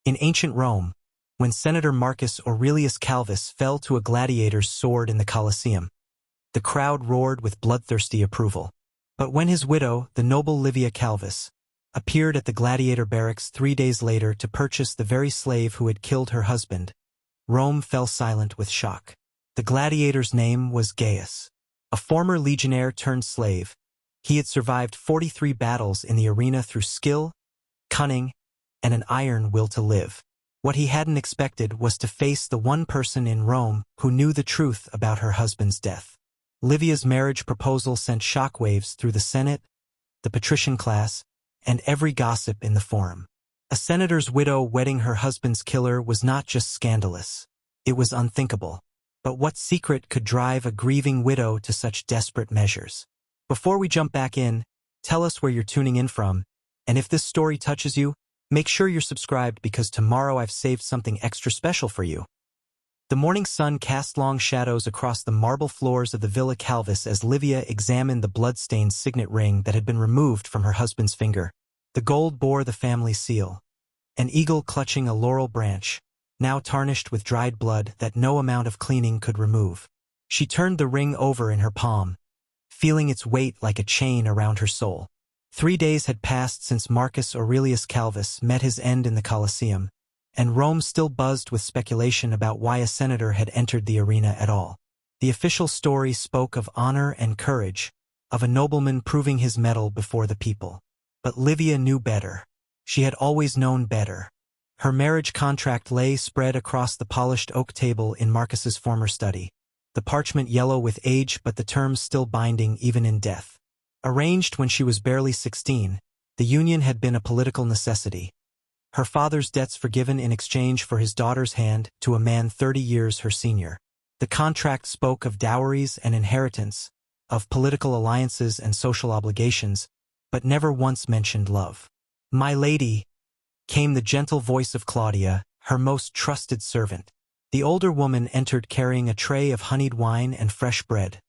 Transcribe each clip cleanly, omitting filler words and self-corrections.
In ancient Rome, when Senator Marcus Aurelius Calvus fell to a gladiator's sword in the Colosseum, the crowd roared with bloodthirsty approval. But when his widow, the noble Livia Calvus, appeared at the Gladiator barracks 3 days later to purchase the very slave who had killed her husband, Rome fell silent with shock. The gladiator's name was Gaius. A former legionnaire turned slave, he had survived 43 battles in the arena through skill, cunning, and an iron will to live. What he hadn't expected was to face the one person in Rome who knew the truth about her husband's death. Livia's marriage proposal sent shockwaves through the Senate, the patrician class, and every gossip in the forum. A senator's widow wedding her husband's killer was not just scandalous, it was unthinkable. But what secret could drive a grieving widow to such desperate measures? Before we jump back in, tell us where you're tuning in from, and if this story touches you, make sure you're subscribed because tomorrow I've saved something extra special for you. The morning sun cast long shadows across the marble floors of the Villa Calvus as Livia examined the blood-stained signet ring that had been removed from her husband's finger. The gold bore the family seal, an eagle clutching a laurel branch, now tarnished with dried blood that no amount of cleaning could remove. She turned the ring over in her palm, feeling its weight like a chain around her soul. 3 days had passed since Marcus Aurelius Calvus met his end in the Colosseum, and Rome still buzzed with speculation about why a senator had entered the arena at all. The official story spoke of honor and courage, of a nobleman proving his mettle before the people. But Livia knew better. She had always known better. Her marriage contract lay spread across the polished oak table in Marcus's former study, the parchment yellow with age but the terms still binding even in death. Arranged when she was barely 16, the union had been a political necessity. Her father's debts forgiven in exchange for his daughter's hand to a man 30 years her senior. The contract spoke of dowries and inheritance, of political alliances and social obligations, but never once mentioned love. "My lady," came the gentle voice of Claudia, her most trusted servant. The older woman entered carrying a tray of honeyed wine and fresh bread,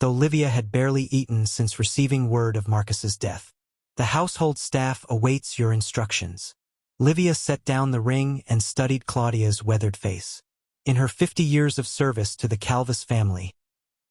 though Livia had barely eaten since receiving word of Marcus's death. "The household staff awaits your instructions." Livia set down the ring and studied Claudia's weathered face. In her 50 years of service to the Calvus family,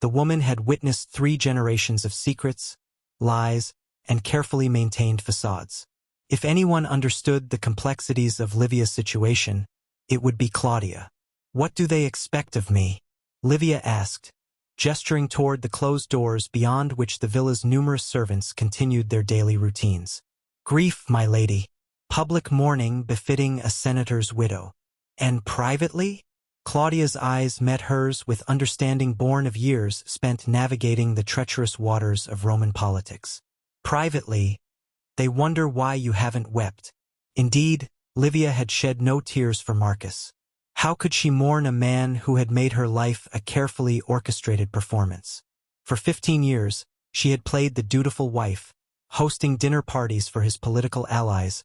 the woman had witnessed 3 generations of secrets, lies, and carefully maintained facades. If anyone understood the complexities of Livia's situation, it would be Claudia. "What do they expect of me?" Livia asked, gesturing toward the closed doors beyond which the villa's numerous servants continued their daily routines. "Grief, my lady. Public mourning befitting a senator's widow." "And privately?" Claudia's eyes met hers with understanding born of years spent navigating the treacherous waters of Roman politics. "Privately, they wonder why you haven't wept." Indeed, Livia had shed no tears for Marcus. How could she mourn a man who had made her life a carefully orchestrated performance? For 15 years, she had played the dutiful wife, hosting dinner parties for his political allies,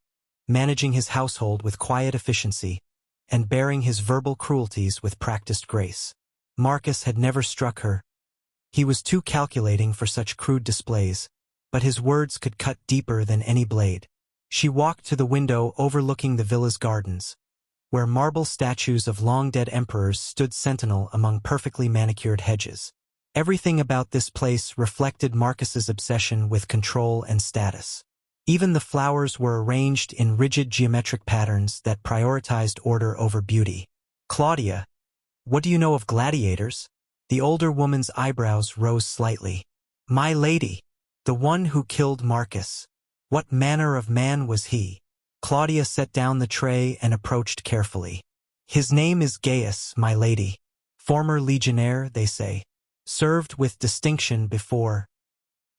managing his household with quiet efficiency, and bearing his verbal cruelties with practiced grace. Marcus had never struck her. He was too calculating for such crude displays, but his words could cut deeper than any blade. She walked to the window overlooking the villa's gardens, where marble statues of long-dead emperors stood sentinel among perfectly manicured hedges. Everything about this place reflected Marcus's obsession with control and status. Even the flowers were arranged in rigid geometric patterns that prioritized order over beauty. "Claudia, what do you know of gladiators?" The older woman's eyebrows rose slightly. "My lady, the one who killed Marcus. What manner of man was he?" Claudia set down the tray and approached carefully. "His name is Gaius, my lady. Former legionnaire, they say. Served with distinction before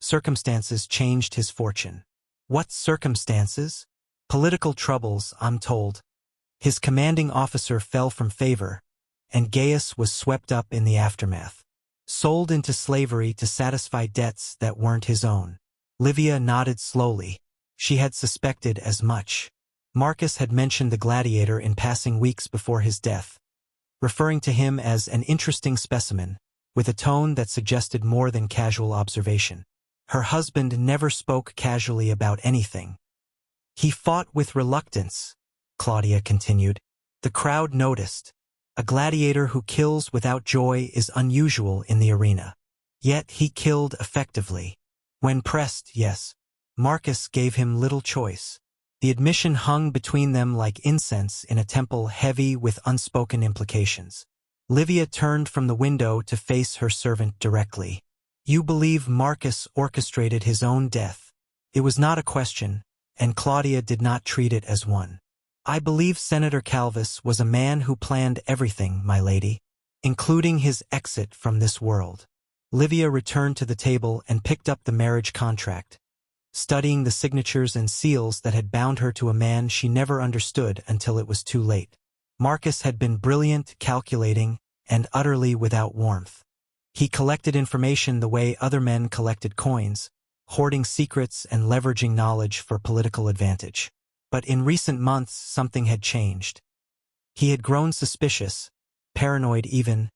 circumstances changed his fortune." "What circumstances?" "Political troubles, I'm told. His commanding officer fell from favor, and Gaius was swept up in the aftermath. Sold into slavery to satisfy debts that weren't his own." Livia nodded slowly. She had suspected as much. Marcus had mentioned the gladiator in passing weeks before his death, referring to him as an interesting specimen, with a tone that suggested more than casual observation. Her husband never spoke casually about anything. "He fought with reluctance," Claudia continued. The crowd noticed. A gladiator who kills without joy is unusual in the arena. Yet he killed effectively. When pressed, yes, Marcus gave him little choice. The admission hung between them like incense in a temple heavy with unspoken implications. Livia turned from the window to face her servant directly. You believe Marcus orchestrated his own death? It was not a question, and Claudia did not treat it as one. I believe Senator Calvus was a man who planned everything, my lady, including his exit from this world. Livia returned to the table and picked up the marriage contract, studying the signatures and seals that had bound her to a man she never understood until it was too late. Marcus had been brilliant, calculating, and utterly without warmth. He collected information the way other men collected coins, hoarding secrets and leveraging knowledge for political advantage. But in recent months, something had changed. He had grown suspicious, paranoid even,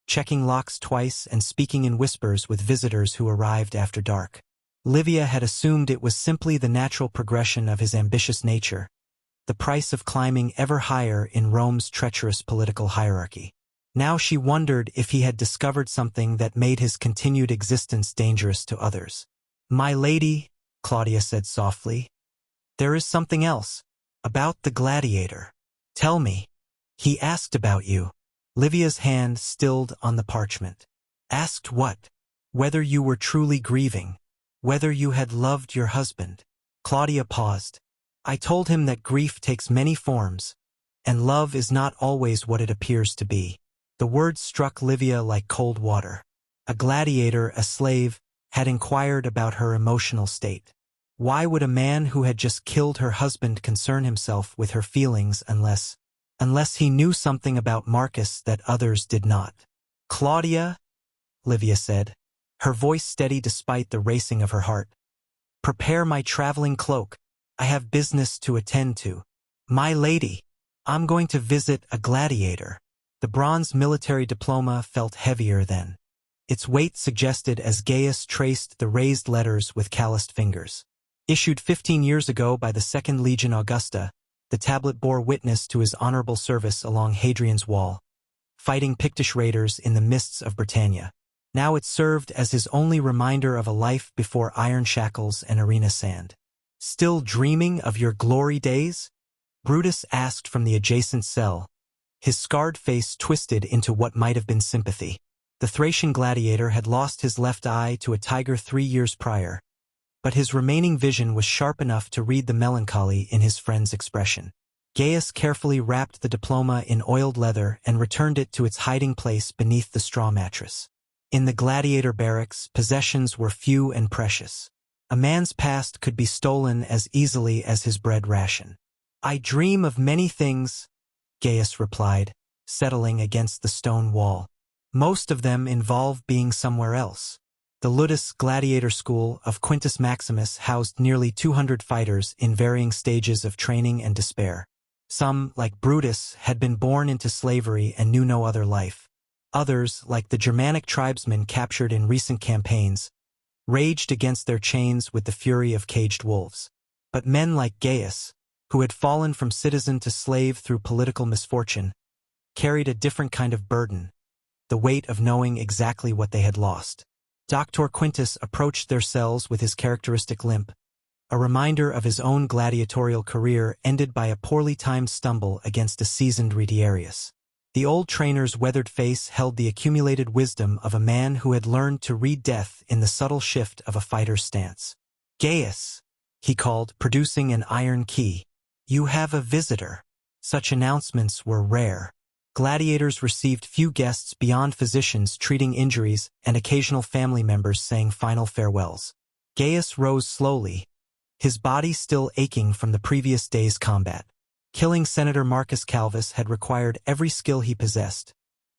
checking locks twice and speaking in whispers with visitors who arrived after dark. Livia had assumed it was simply the natural progression of his ambitious nature, the price of climbing ever higher in Rome's treacherous political hierarchy. Now she wondered if he had discovered something that made his continued existence dangerous to others. My lady, Claudia said softly, there is something else. About the gladiator. Tell me. He asked about you. Livia's hand stilled on the parchment. Asked what? Whether you were truly grieving. Whether you had loved your husband. Claudia paused. I told him that grief takes many forms, and love is not always what it appears to be. The words struck Livia like cold water. A gladiator, a slave, had inquired about her emotional state. Why would a man who had just killed her husband concern himself with her feelings unless he knew something about Marcus that others did not? Claudia, Livia said, her voice steady despite the racing of her heart. Prepare my traveling cloak. I have business to attend to. My lady, I'm going to visit a gladiator. The bronze military diploma felt heavier then. Its weight suggested as Gaius traced the raised letters with calloused fingers. Issued 15 years ago by the 2nd Legion Augusta, the tablet bore witness to his honorable service along Hadrian's Wall, fighting Pictish raiders in the mists of Britannia. Now it served as his only reminder of a life before iron shackles and arena sand. Still dreaming of your glory days? Brutus asked from the adjacent cell, his scarred face twisted into what might have been sympathy. The Thracian gladiator had lost his left eye to a tiger 3 years prior, but his remaining vision was sharp enough to read the melancholy in his friend's expression. Gaius carefully wrapped the diploma in oiled leather and returned it to its hiding place beneath the straw mattress. In the gladiator barracks, possessions were few and precious. A man's past could be stolen as easily as his bread ration. I dream of many things, Gaius replied, settling against the stone wall. Most of them involve being somewhere else. The Ludus Gladiator School of Quintus Maximus housed nearly 200 fighters in varying stages of training and despair. Some, like Brutus, had been born into slavery and knew no other life. Others, like the Germanic tribesmen captured in recent campaigns, raged against their chains with the fury of caged wolves. But men like Gaius, who had fallen from citizen to slave through political misfortune, carried a different kind of burden, the weight of knowing exactly what they had lost. Dr. Quintus approached their cells with his characteristic limp, a reminder of his own gladiatorial career ended by a poorly timed stumble against a seasoned retiarius. The old trainer's weathered face held the accumulated wisdom of a man who had learned to read death in the subtle shift of a fighter's stance. Gaius, he called, producing an iron key. You have a visitor. Such announcements were rare. Gladiators received few guests beyond physicians treating injuries and occasional family members saying final farewells. Gaius rose slowly, his body still aching from the previous day's combat. Killing Senator Marcus Calvus had required every skill he possessed,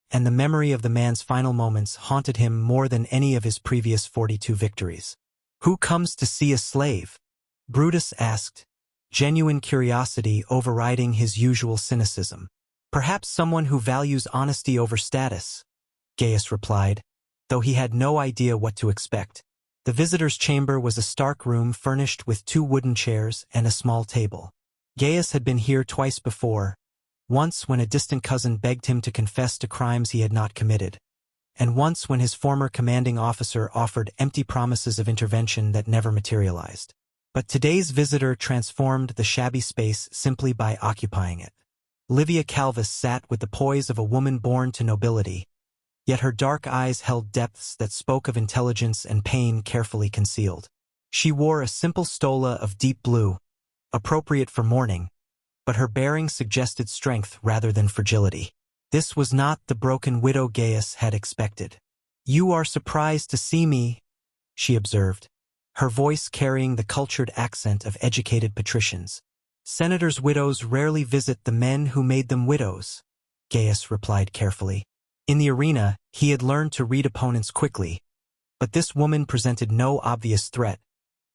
and the memory of the man's final moments haunted him more than any of his previous 42 victories. Who comes to see a slave? Brutus asked, genuine curiosity overriding his usual cynicism. Perhaps someone who values honesty over status, Gaius replied, though he had no idea what to expect. The visitor's chamber was a stark room furnished with 2 wooden chairs and a small table. Gaius had been here twice before, once when a distant cousin begged him to confess to crimes he had not committed, and once when his former commanding officer offered empty promises of intervention that never materialized. But today's visitor transformed the shabby space simply by occupying it. Livia Calvus sat with the poise of a woman born to nobility, yet her dark eyes held depths that spoke of intelligence and pain carefully concealed. She wore a simple stola of deep blue, appropriate for mourning, but her bearing suggested strength rather than fragility. This was not the broken widow Gaius had expected. "You are surprised to see me," she observed, her voice carrying the cultured accent of educated patricians. "Senators' widows rarely visit the men who made them widows," Gaius replied carefully. In the arena, he had learned to read opponents quickly, but this woman presented no obvious threat,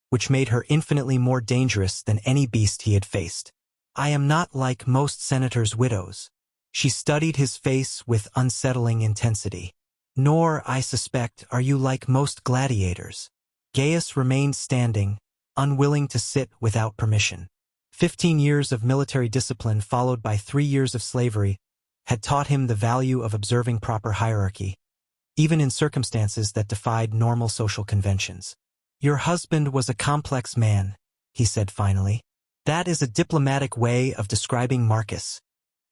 which made her infinitely more dangerous than any beast he had faced. "I am not like most senators' widows." She studied his face with unsettling intensity. "Nor, I suspect, are you like most gladiators." Gaius remained standing, unwilling to sit without permission. 15 years of military discipline followed by 3 years of slavery had taught him the value of observing proper hierarchy, even in circumstances that defied normal social conventions. "Your husband was a complex man," he said finally. "That is a diplomatic way of describing Marcus."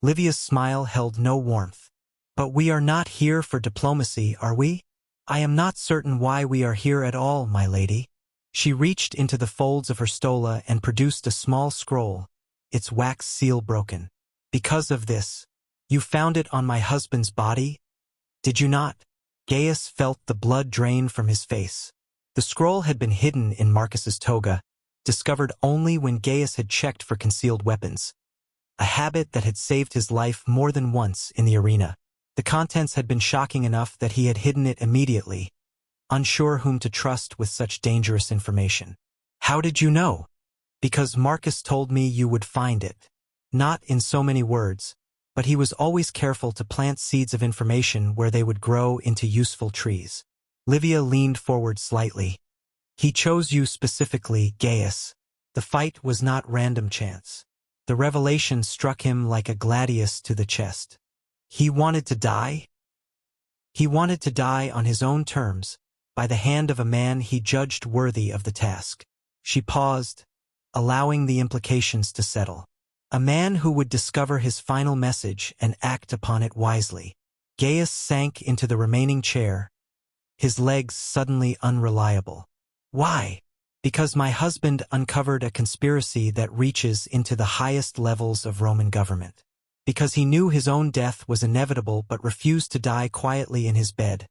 Livia's smile held no warmth. "But we are not here for diplomacy, are we?" "I am not certain why we are here at all, my lady." She reached into the folds of her stola and produced a small scroll, its wax seal broken. "Because of this. You found it on my husband's body, did you not?" Gaius felt the blood drain from his face. The scroll had been hidden in Marcus's toga, discovered only when Gaius had checked for concealed weapons, a habit that had saved his life more than once in the arena. The contents had been shocking enough that he had hidden it immediately, unsure whom to trust with such dangerous information. "How did you know?" "Because Marcus told me you would find it." Not in so many words, but he was always careful to plant seeds of information where they would grow into useful trees. Livia leaned forward slightly. "He chose you specifically, Gaius. The fight was not random chance. The revelation struck him like a gladius to the chest. He wanted to die? He wanted to die on his own terms, by the hand of a man he judged worthy of the task." She paused, allowing the implications to settle. "A man who would discover his final message and act upon it wisely." Gaius sank into the remaining chair, his legs suddenly unreliable. "Why?" "Because my husband uncovered a conspiracy that reaches into the highest levels of Roman government. Because he knew his own death was inevitable but refused to die quietly in his bed,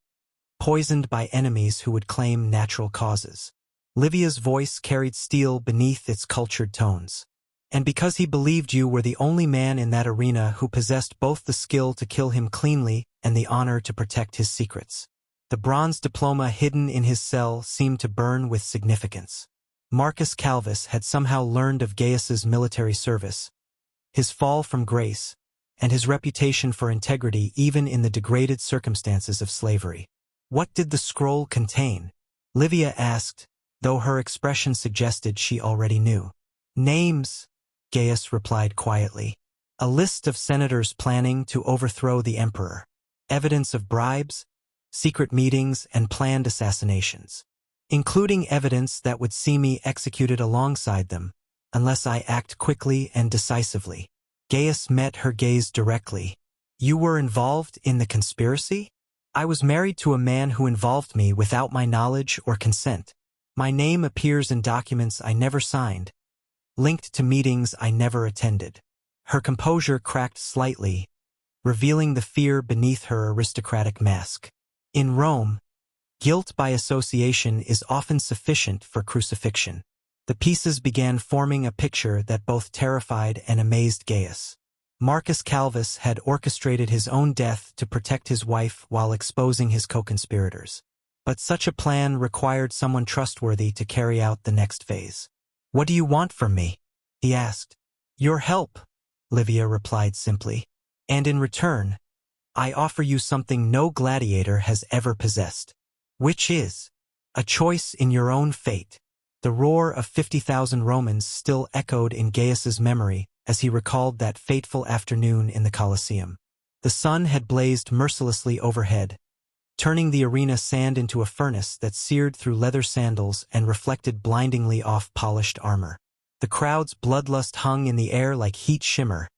poisoned by enemies who would claim natural causes." Livia's voice carried steel beneath its cultured tones. "And because he believed you were the only man in that arena who possessed both the skill to kill him cleanly and the honor to protect his secrets." The bronze diploma hidden in his cell seemed to burn with significance. Marcus Calvus had somehow learned of Gaius's military service, his fall from grace, and his reputation for integrity even in the degraded circumstances of slavery. "What did the scroll contain?" Livia asked, though her expression suggested she already knew. "Names," Gaius replied quietly. "A list of senators planning to overthrow the emperor. Evidence of bribes, secret meetings, and planned assassinations. Including evidence that would see me executed alongside them, unless I act quickly and decisively." Gaius met her gaze directly. "You were involved in the conspiracy?" "I was married to a man who involved me without my knowledge or consent. My name appears in documents I never signed, linked to meetings I never attended." Her composure cracked slightly, revealing the fear beneath her aristocratic mask. In Rome, guilt by association is often sufficient for crucifixion. The pieces began forming a picture that both terrified and amazed Gaius. Marcus Calvus had orchestrated his own death to protect his wife while exposing his co-conspirators. But such a plan required someone trustworthy to carry out the next phase. "What do you want from me?" he asked. "Your help," Livia replied simply. "And in return, I offer you something no gladiator has ever possessed." "Which is?" "A choice in your own fate." The roar of 50,000 Romans still echoed in Gaius's memory as he recalled that fateful afternoon in the Colosseum. The sun had blazed mercilessly overhead, turning the arena sand into a furnace that seared through leather sandals and reflected blindingly off polished armor. The crowd's bloodlust hung in the air like heat shimmer,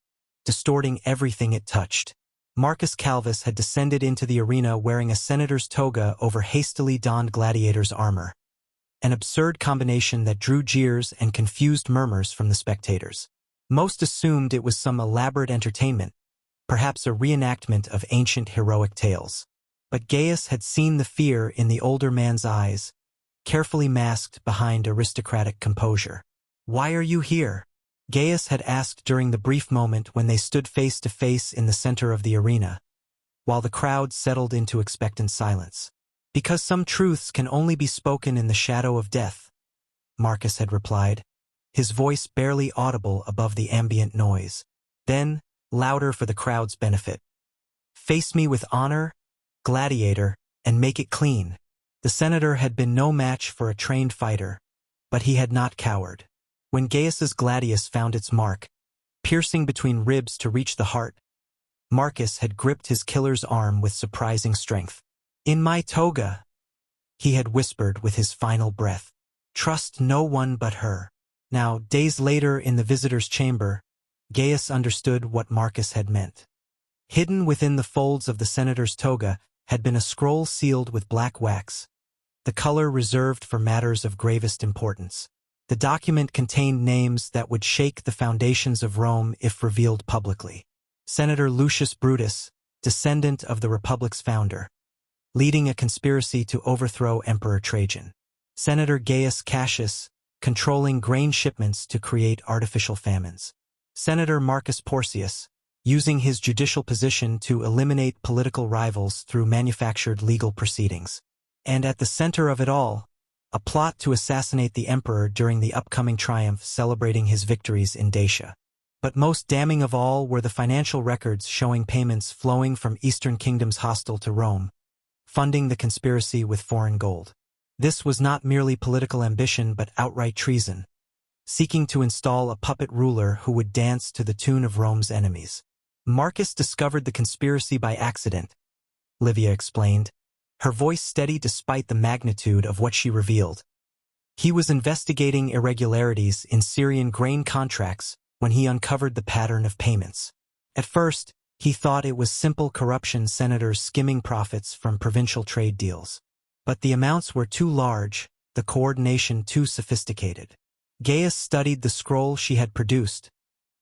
distorting everything it touched. Marcus Calvus had descended into the arena wearing a senator's toga over hastily donned gladiator's armor, an absurd combination that drew jeers and confused murmurs from the spectators. Most assumed it was some elaborate entertainment, perhaps a reenactment of ancient heroic tales. But Gaius had seen the fear in the older man's eyes, carefully masked behind aristocratic composure. "Why are you here?" Gaius had asked during the brief moment when they stood face to face in the center of the arena, while the crowd settled into expectant silence. "Because some truths can only be spoken in the shadow of death," Marcus had replied, his voice barely audible above the ambient noise. Then, louder for the crowd's benefit, "Face me with honor, Gladiator, and make it clean." The senator had been no match for a trained fighter, but he had not cowered. When Gaius's gladius found its mark, piercing between ribs to reach the heart, Marcus had gripped his killer's arm with surprising strength. "In my toga," he had whispered with his final breath. "Trust no one but her." Now, days later in the visitor's chamber, Gaius understood what Marcus had meant. Hidden within the folds of the senator's toga had been a scroll sealed with black wax, the color reserved for matters of gravest importance. The document contained names that would shake the foundations of Rome if revealed publicly. Senator Lucius Brutus, descendant of the Republic's founder, leading a conspiracy to overthrow Emperor Trajan. Senator Gaius Cassius, controlling grain shipments to create artificial famines. Senator Marcus Porcius, using his judicial position to eliminate political rivals through manufactured legal proceedings. And at the center of it all, a plot to assassinate the emperor during the upcoming triumph celebrating his victories in Dacia. But most damning of all were the financial records showing payments flowing from Eastern kingdoms hostile to Rome, funding the conspiracy with foreign gold. This was not merely political ambition but outright treason, seeking to install a puppet ruler who would dance to the tune of Rome's enemies. Marcus discovered the conspiracy by accident, Livia explained, her voice steady despite the magnitude of what she revealed. He was investigating irregularities in Syrian grain contracts when he uncovered the pattern of payments. At first, he thought it was simple corruption, senators skimming profits from provincial trade deals. But the amounts were too large, the coordination too sophisticated. Gaius studied the scroll she had produced,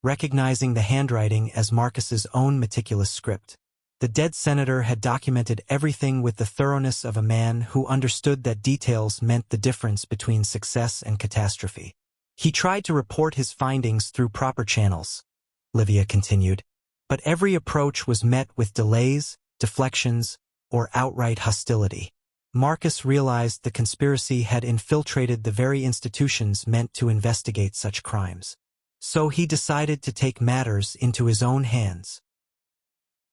recognizing the handwriting as Marcus's own meticulous script. The dead senator had documented everything with the thoroughness of a man who understood that details meant the difference between success and catastrophe. He tried to report his findings through proper channels, Livia continued, but every approach was met with delays, deflections, or outright hostility. Marcus realized the conspiracy had infiltrated the very institutions meant to investigate such crimes. So he decided to take matters into his own hands.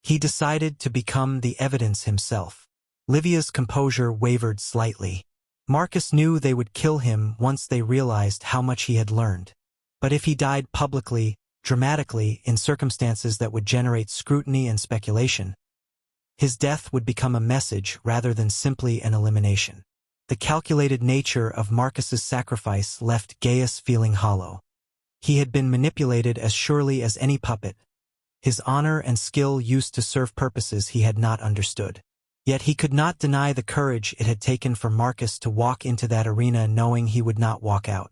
He decided to become the evidence himself. Livia's composure wavered slightly. Marcus knew they would kill him once they realized how much he had learned. But if he died publicly, dramatically, in circumstances that would generate scrutiny and speculation, his death would become a message rather than simply an elimination. The calculated nature of Marcus's sacrifice left Gaius feeling hollow. He had been manipulated as surely as any puppet, his honor and skill used to serve purposes he had not understood. Yet he could not deny the courage it had taken for Marcus to walk into that arena knowing he would not walk out.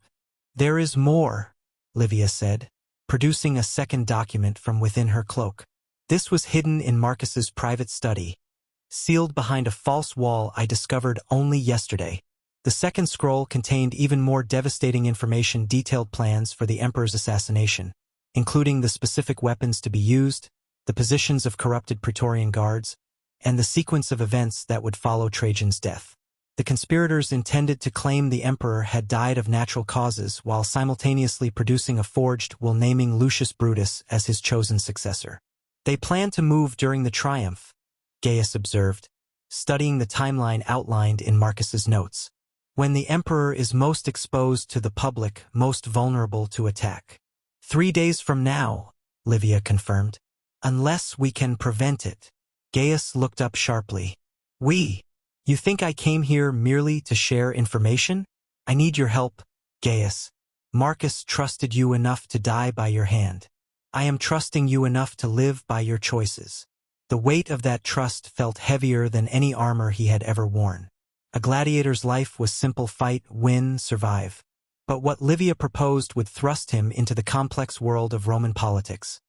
"There is more," Livia said, producing a second document from within her cloak. This was hidden in Marcus's private study, sealed behind a false wall I discovered only yesterday. The second scroll contained even more devastating information, detailed plans for the emperor's assassination, including the specific weapons to be used, the positions of corrupted Praetorian guards, and the sequence of events that would follow Trajan's death. The conspirators intended to claim the emperor had died of natural causes while simultaneously producing a forged will naming Lucius Brutus as his chosen successor. They planned to move during the triumph, Gaius observed, studying the timeline outlined in Marcus's notes. when the emperor is most exposed to the public, most vulnerable to attack. 3 days from now, Livia confirmed. Unless we can prevent it. Gaius looked up sharply. You think I came here merely to share information? I need your help, Gaius. Marcus trusted you enough to die by your hand. I am trusting you enough to live by your choices. The weight of that trust felt heavier than any armor he had ever worn. A gladiator's life was simple: fight, win, survive. But what Livia proposed would thrust him into the complex world of Roman politics,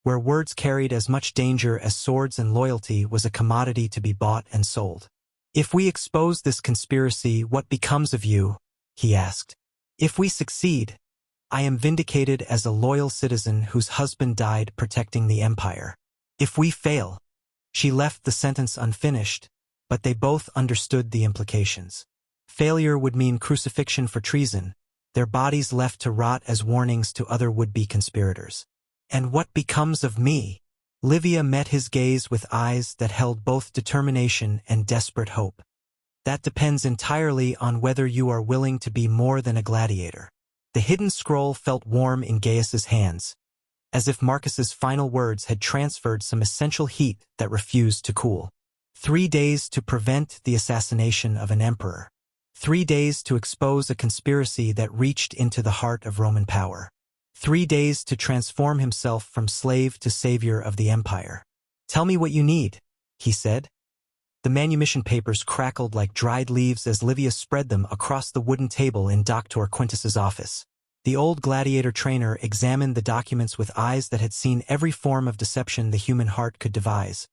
where words carried as much danger as swords and loyalty was a commodity to be bought and sold. If we expose this conspiracy, what becomes of you? He asked. If we succeed, I am vindicated as a loyal citizen whose husband died protecting the empire. If we fail, she left the sentence unfinished, but they both understood the implications. Failure would mean crucifixion for treason, their bodies left to rot as warnings to other would-be conspirators. And what becomes of me? Livia met his gaze with eyes that held both determination and desperate hope. That depends entirely on whether you are willing to be more than a gladiator. The hidden scroll felt warm in Gaius's hands, as if Marcus's final words had transferred some essential heat that refused to cool. 3 days to prevent the assassination of an emperor. 3 days to expose a conspiracy that reached into the heart of Roman power. 3 days to transform himself from slave to savior of the empire. Tell me what you need, he said. The manumission papers crackled like dried leaves as Livia spread them across the wooden table in Dr. Quintus's office. The old gladiator trainer examined the documents with eyes that had seen every form of deception the human heart could devise.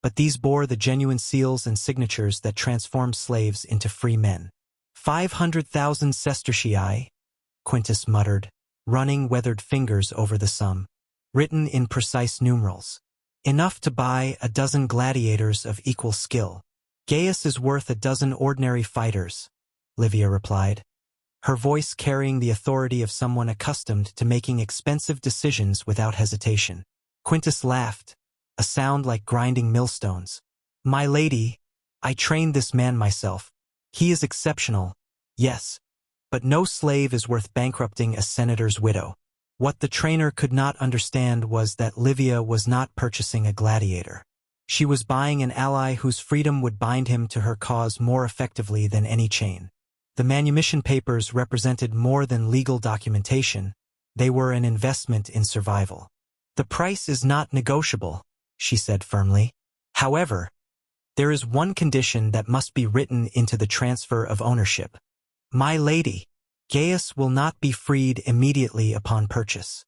But these bore the genuine seals and signatures that transformed slaves into free men. 500,000 sestertii, Quintus muttered, running weathered fingers over the sum. Written in precise numerals. Enough to buy a dozen gladiators of equal skill. Gaius is worth a dozen ordinary fighters, Livia replied, her voice carrying the authority of someone accustomed to making expensive decisions without hesitation. Quintus laughed, a sound like grinding millstones. My lady, I trained this man myself. He is exceptional, yes, but no slave is worth bankrupting a senator's widow. What the trainer could not understand was that Livia was not purchasing a gladiator. She was buying an ally whose freedom would bind him to her cause more effectively than any chain. The manumission papers represented more than legal documentation. They were an investment in survival. The price is not negotiable, she said firmly. However, there is one condition that must be written into the transfer of ownership. My lady, Gaius will not be freed immediately upon purchase.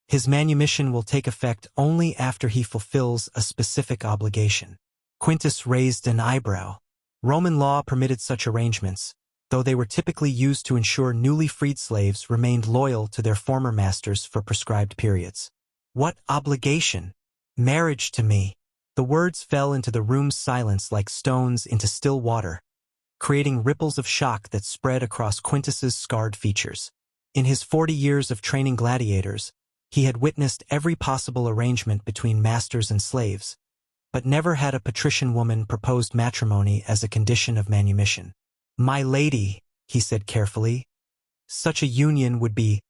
His manumission will take effect only after he fulfills a specific obligation. Quintus raised an eyebrow. Roman law permitted such arrangements, though they were typically used to ensure newly freed slaves remained loyal to their former masters for prescribed periods. What obligation? Marriage to me. The words fell into the room's silence like stones into still water, creating ripples of shock that spread across Quintus's scarred features. In his 40 years of training gladiators, he had witnessed every possible arrangement between masters and slaves, but never had a patrician woman proposed matrimony as a condition of manumission. My lady, he said carefully, such a union would be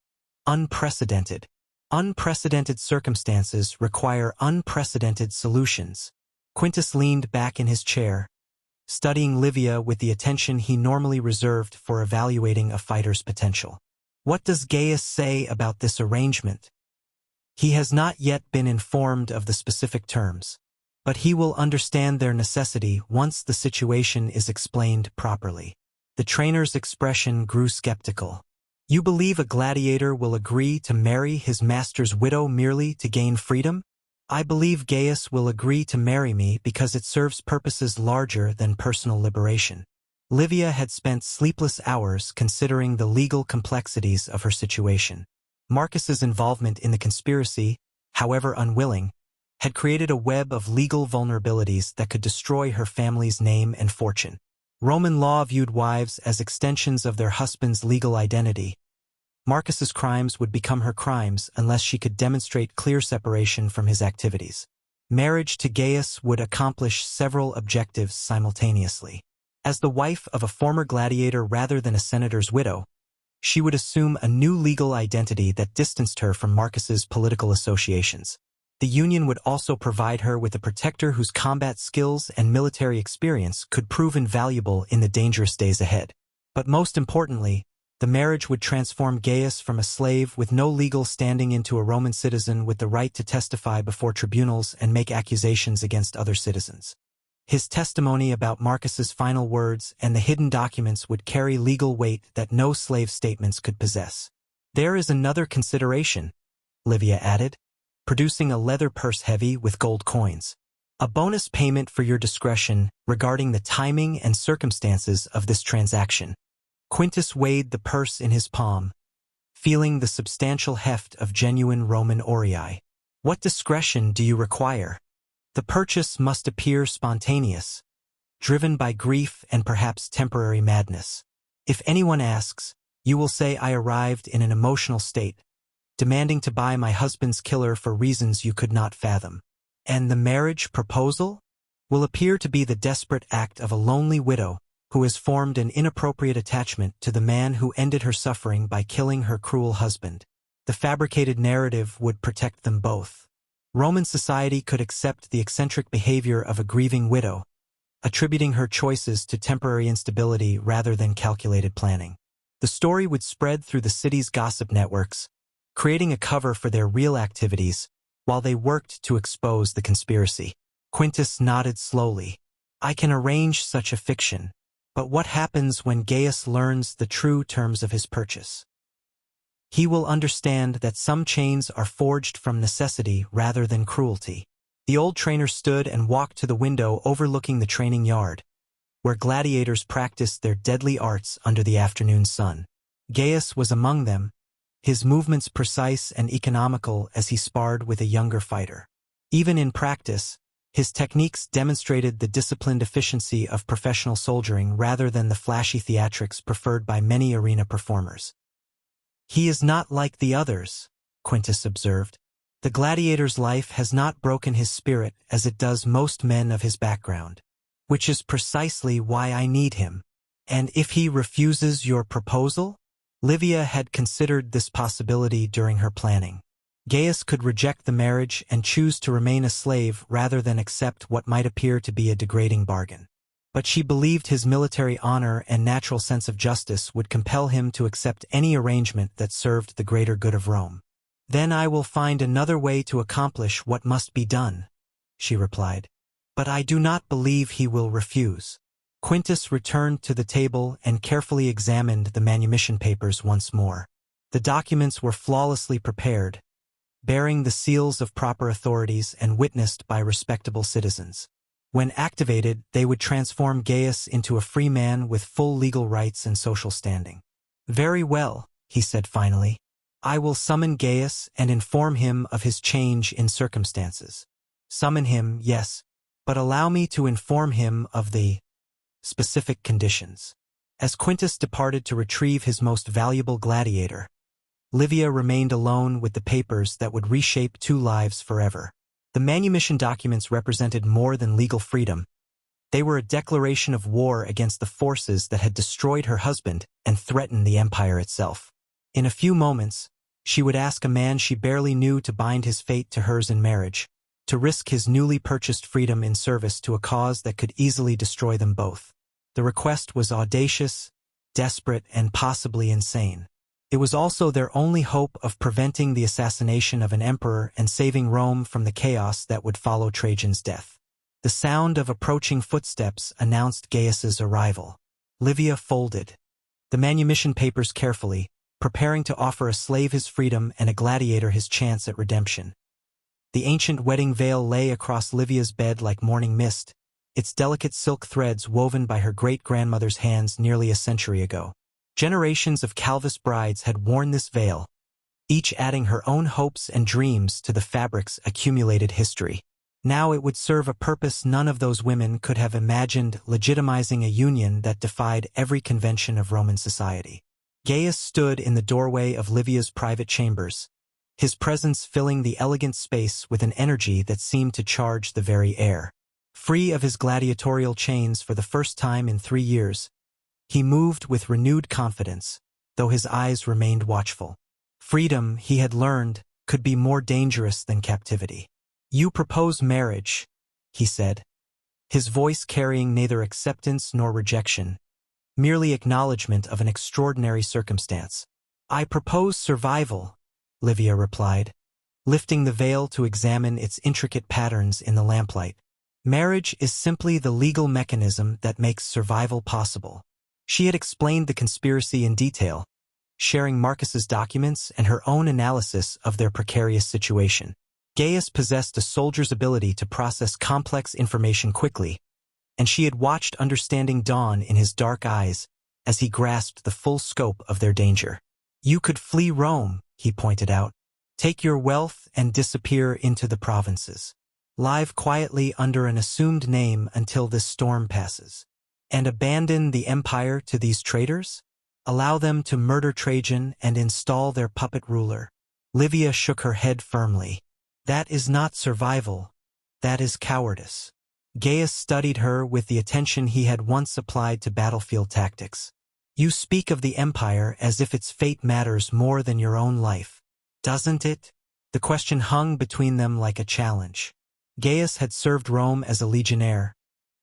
unprecedented. Unprecedented circumstances require unprecedented solutions. Quintus leaned back in his chair, studying Livia with the attention he normally reserved for evaluating a fighter's potential. What does Gaius say about this arrangement? He has not yet been informed of the specific terms, but he will understand their necessity once the situation is explained properly. The trainer's expression grew skeptical. You believe a gladiator will agree to marry his master's widow merely to gain freedom? I believe Gaius will agree to marry me because it serves purposes larger than personal liberation. Livia had spent sleepless hours considering the legal complexities of her situation. Marcus's involvement in the conspiracy, however unwilling, had created a web of legal vulnerabilities that could destroy her family's name and fortune. Roman law viewed wives as extensions of their husband's legal identity. Marcus's crimes would become her crimes unless she could demonstrate clear separation from his activities. Marriage to Gaius would accomplish several objectives simultaneously. As the wife of a former gladiator rather than a senator's widow, she would assume a new legal identity that distanced her from Marcus's political associations. The union would also provide her with a protector whose combat skills and military experience could prove invaluable in the dangerous days ahead. But most importantly, the marriage would transform Gaius from a slave with no legal standing into a Roman citizen with the right to testify before tribunals and make accusations against other citizens. His testimony about Marcus's final words and the hidden documents would carry legal weight that no slave statements could possess. There is another consideration, Livia added, producing a leather purse heavy with gold coins. A bonus payment for your discretion regarding the timing and circumstances of this transaction. Quintus weighed the purse in his palm, feeling the substantial heft of genuine Roman aurei. What discretion do you require? The purchase must appear spontaneous, driven by grief and perhaps temporary madness. If anyone asks, you will say I arrived in an emotional state, demanding to buy my husband's killer for reasons you could not fathom. And the marriage proposal will appear to be the desperate act of a lonely widow who has formed an inappropriate attachment to the man who ended her suffering by killing her cruel husband. The fabricated narrative would protect them both. Roman society could accept the eccentric behavior of a grieving widow, attributing her choices to temporary instability rather than calculated planning. The story would spread through the city's gossip networks, creating a cover for their real activities while they worked to expose the conspiracy. Quintus nodded slowly. I can arrange such a fiction. But what happens when Gaius learns the true terms of his purchase? He will understand that some chains are forged from necessity rather than cruelty. The old trainer stood and walked to the window overlooking the training yard, where gladiators practiced their deadly arts under the afternoon sun. Gaius was among them, his movements precise and economical as he sparred with a younger fighter. Even in practice, his techniques demonstrated the disciplined efficiency of professional soldiering rather than the flashy theatrics preferred by many arena performers. He is not like the others, Quintus observed. The gladiator's life has not broken his spirit as it does most men of his background, which is precisely why I need him. And if he refuses your proposal? Livia had considered this possibility during her planning. Gaius could reject the marriage and choose to remain a slave rather than accept what might appear to be a degrading bargain. But she believed his military honor and natural sense of justice would compel him to accept any arrangement that served the greater good of Rome. Then I will find another way to accomplish what must be done, she replied. But I do not believe he will refuse. Quintus returned to the table and carefully examined the manumission papers once more. The documents were flawlessly prepared, bearing the seals of proper authorities and witnessed by respectable citizens. When activated, they would transform Gaius into a free man with full legal rights and social standing. Very well, he said finally. I will summon Gaius and inform him of his change in circumstances. Summon him, yes, but allow me to inform him of the specific conditions. As Quintus departed to retrieve his most valuable gladiator, Livia remained alone with the papers that would reshape two lives forever. The manumission documents represented more than legal freedom. They were a declaration of war against the forces that had destroyed her husband and threatened the empire itself. In a few moments, she would ask a man she barely knew to bind his fate to hers in marriage, to risk his newly purchased freedom in service to a cause that could easily destroy them both. The request was audacious, desperate, and possibly insane. It was also their only hope of preventing the assassination of an emperor and saving Rome from the chaos that would follow Trajan's death. The sound of approaching footsteps announced Gaius's arrival. Livia folded the manumission papers carefully, preparing to offer a slave his freedom and a gladiator his chance at redemption. The ancient wedding veil lay across Livia's bed like morning mist, its delicate silk threads woven by her great-grandmother's hands nearly a century ago. Generations of Calvus brides had worn this veil, each adding her own hopes and dreams to the fabric's accumulated history. Now it would serve a purpose none of those women could have imagined, legitimizing a union that defied every convention of Roman society. Gaius stood in the doorway of Livia's private chambers, his presence filling the elegant space with an energy that seemed to charge the very air. Free of his gladiatorial chains for the first time in 3 years, he moved with renewed confidence, though his eyes remained watchful. Freedom, he had learned, could be more dangerous than captivity. "You propose marriage," he said, his voice carrying neither acceptance nor rejection, merely acknowledgement of an extraordinary circumstance. "I propose survival," Livia replied, lifting the veil to examine its intricate patterns in the lamplight. "Marriage is simply the legal mechanism that makes survival possible." She had explained the conspiracy in detail, sharing Marcus's documents and her own analysis of their precarious situation. Gaius possessed a soldier's ability to process complex information quickly, and she had watched understanding dawn in his dark eyes as he grasped the full scope of their danger. "You could flee Rome," he pointed out, "take your wealth and disappear into the provinces. Live quietly under an assumed name until this storm passes. And abandon the empire to these traitors? Allow them to murder Trajan and install their puppet ruler." Livia shook her head firmly. "That is not survival. That is cowardice." Gaius studied her with the attention he had once applied to battlefield tactics. "You speak of the empire as if its fate matters more than your own life. Doesn't it?" The question hung between them like a challenge. Gaius had served Rome as a legionnaire,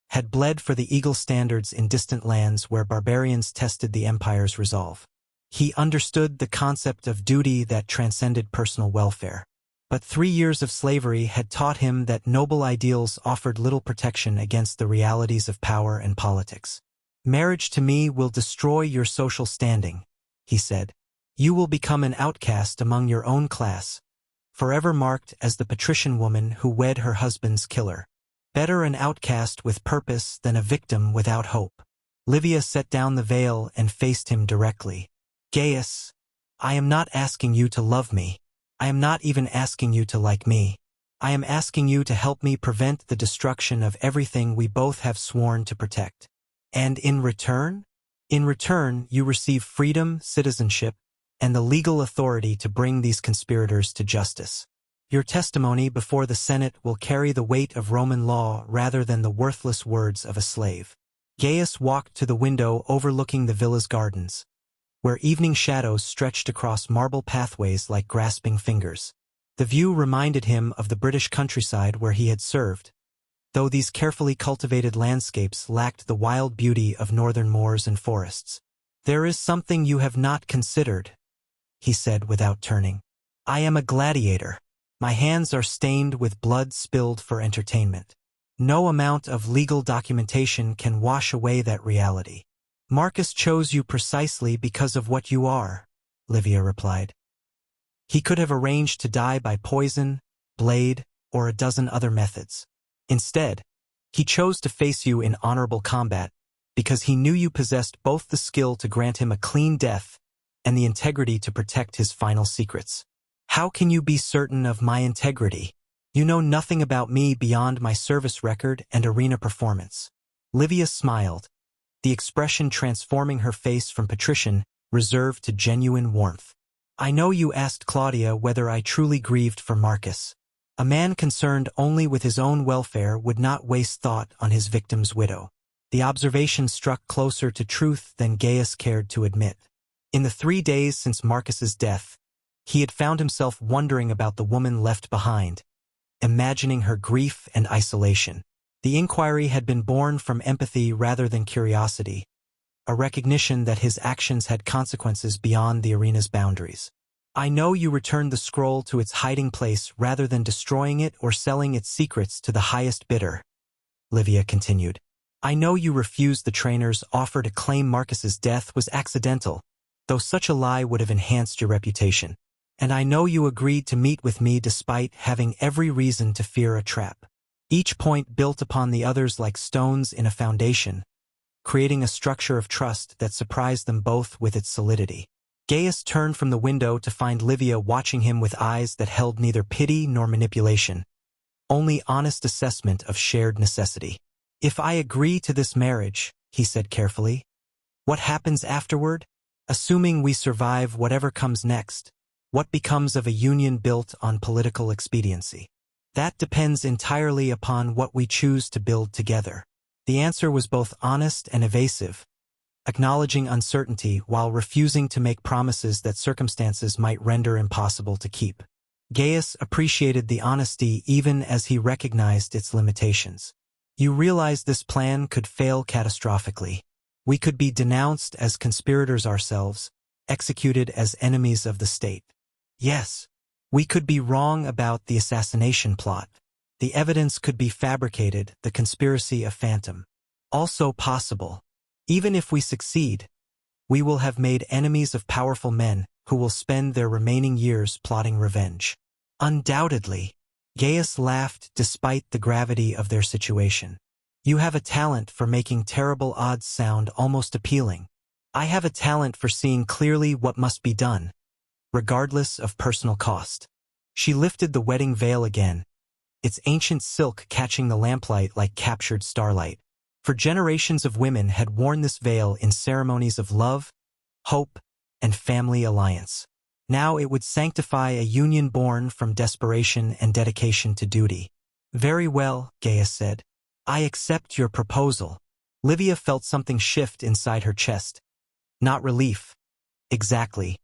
had bled for the eagle standards in distant lands where barbarians tested the empire's resolve. He understood the concept of duty that transcended personal welfare. But 3 years of slavery had taught him that noble ideals offered little protection against the realities of power and politics. "Marriage to me will destroy your social standing," he said. "You will become an outcast among your own class, forever marked as the patrician woman who wed her husband's killer. Better an outcast with purpose than a victim without hope." Livia set down the veil and faced him directly. "Gaius, I am not asking you to love me. I am not even asking you to like me. I am asking you to help me prevent the destruction of everything we both have sworn to protect. And in return? In return, you receive freedom, citizenship, and the legal authority to bring these conspirators to justice. Your testimony before the Senate will carry the weight of Roman law rather than the worthless words of a slave." Gaius walked to the window overlooking the villa's gardens, where evening shadows stretched across marble pathways like grasping fingers. The view reminded him of the British countryside where he had served, though these carefully cultivated landscapes lacked the wild beauty of northern moors and forests. "There is something you have not considered," he said without turning. "I am a gladiator. My hands are stained with blood spilled for entertainment. No amount of legal documentation can wash away that reality." "Marcus chose you precisely because of what you are," Livia replied. "He could have arranged to die by poison, blade, or a dozen other methods. Instead, he chose to face you in honorable combat because he knew you possessed both the skill to grant him a clean death and the integrity to protect his final secrets." "How can you be certain of my integrity? You know nothing about me beyond my service record and arena performance." Livia smiled, the expression transforming her face from patrician, reserved to genuine warmth. "I know you asked Claudia whether I truly grieved for Marcus. A man concerned only with his own welfare would not waste thought on his victim's widow." The observation struck closer to truth than Gaius cared to admit. In the 3 days since Marcus's death, he had found himself wondering about the woman left behind, imagining her grief and isolation. The inquiry had been born from empathy rather than curiosity, a recognition that his actions had consequences beyond the arena's boundaries. "I know you returned the scroll to its hiding place rather than destroying it or selling its secrets to the highest bidder," Livia continued. "I know you refused the trainer's offer to claim Marcus's death was accidental, though such a lie would have enhanced your reputation. And I know you agreed to meet with me despite having every reason to fear a trap." Each point built upon the others like stones in a foundation, creating a structure of trust that surprised them both with its solidity. Gaius turned from the window to find Livia watching him with eyes that held neither pity nor manipulation, only honest assessment of shared necessity. "If I agree to this marriage," he said carefully, "what happens afterward? Assuming we survive whatever comes next, what becomes of a union built on political expediency?" That depends entirely upon what we choose to build together. The answer was both honest and evasive, acknowledging uncertainty while refusing to make promises that circumstances might render impossible to keep. Gaius appreciated the honesty even as he recognized its limitations. You realize this plan could fail catastrophically. We could be denounced as conspirators ourselves, executed as enemies of the state. Yes, we could be wrong about the assassination plot. The evidence could be fabricated, the conspiracy a phantom. Also possible. Even if we succeed, we will have made enemies of powerful men who will spend their remaining years plotting revenge. Undoubtedly. Gaius laughed despite the gravity of their situation. You have a talent for making terrible odds sound almost appealing. I have a talent for seeing clearly what must be done, regardless of personal cost. She lifted the wedding veil again, its ancient silk catching the lamplight like captured starlight. For generations of women had worn this veil in ceremonies of love, hope, and family alliance. Now it would sanctify a union born from desperation and dedication to duty. Very well, Gaius said. I accept your proposal. Livia felt something shift inside her chest. Not relief, exactly,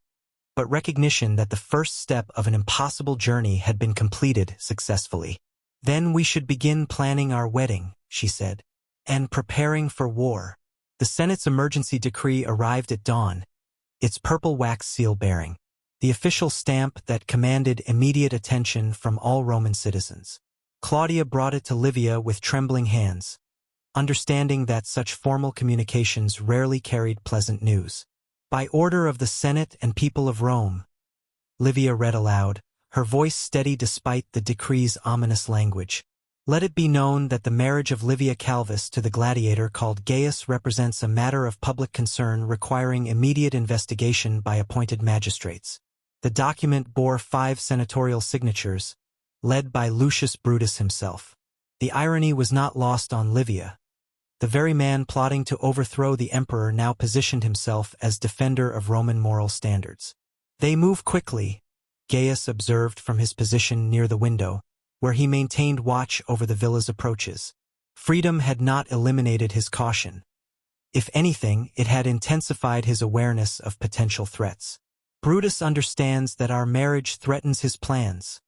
but recognition that the first step of an impossible journey had been completed successfully. Then we should begin planning our wedding, she said. And preparing for war. The Senate's emergency decree arrived at dawn, its purple wax seal bearing, the official stamp that commanded immediate attention from all Roman citizens. Claudia brought it to Livia with trembling hands, understanding that such formal communications rarely carried pleasant news. By order of the Senate and people of Rome, Livia read aloud, her voice steady despite the decree's ominous language. Let it be known that the marriage of Livia Calvus to the gladiator called Gaius represents a matter of public concern requiring immediate investigation by appointed magistrates. The document bore 5 senatorial signatures, led by Lucius Brutus himself. The irony was not lost on Livia. The very man plotting to overthrow the emperor now positioned himself as defender of Roman moral standards. They move quickly, Gaius observed from his position near the window, where he maintained watch over the villa's approaches. Freedom had not eliminated his caution. If anything, it had intensified his awareness of potential threats. Brutus understands that our marriage threatens his plans,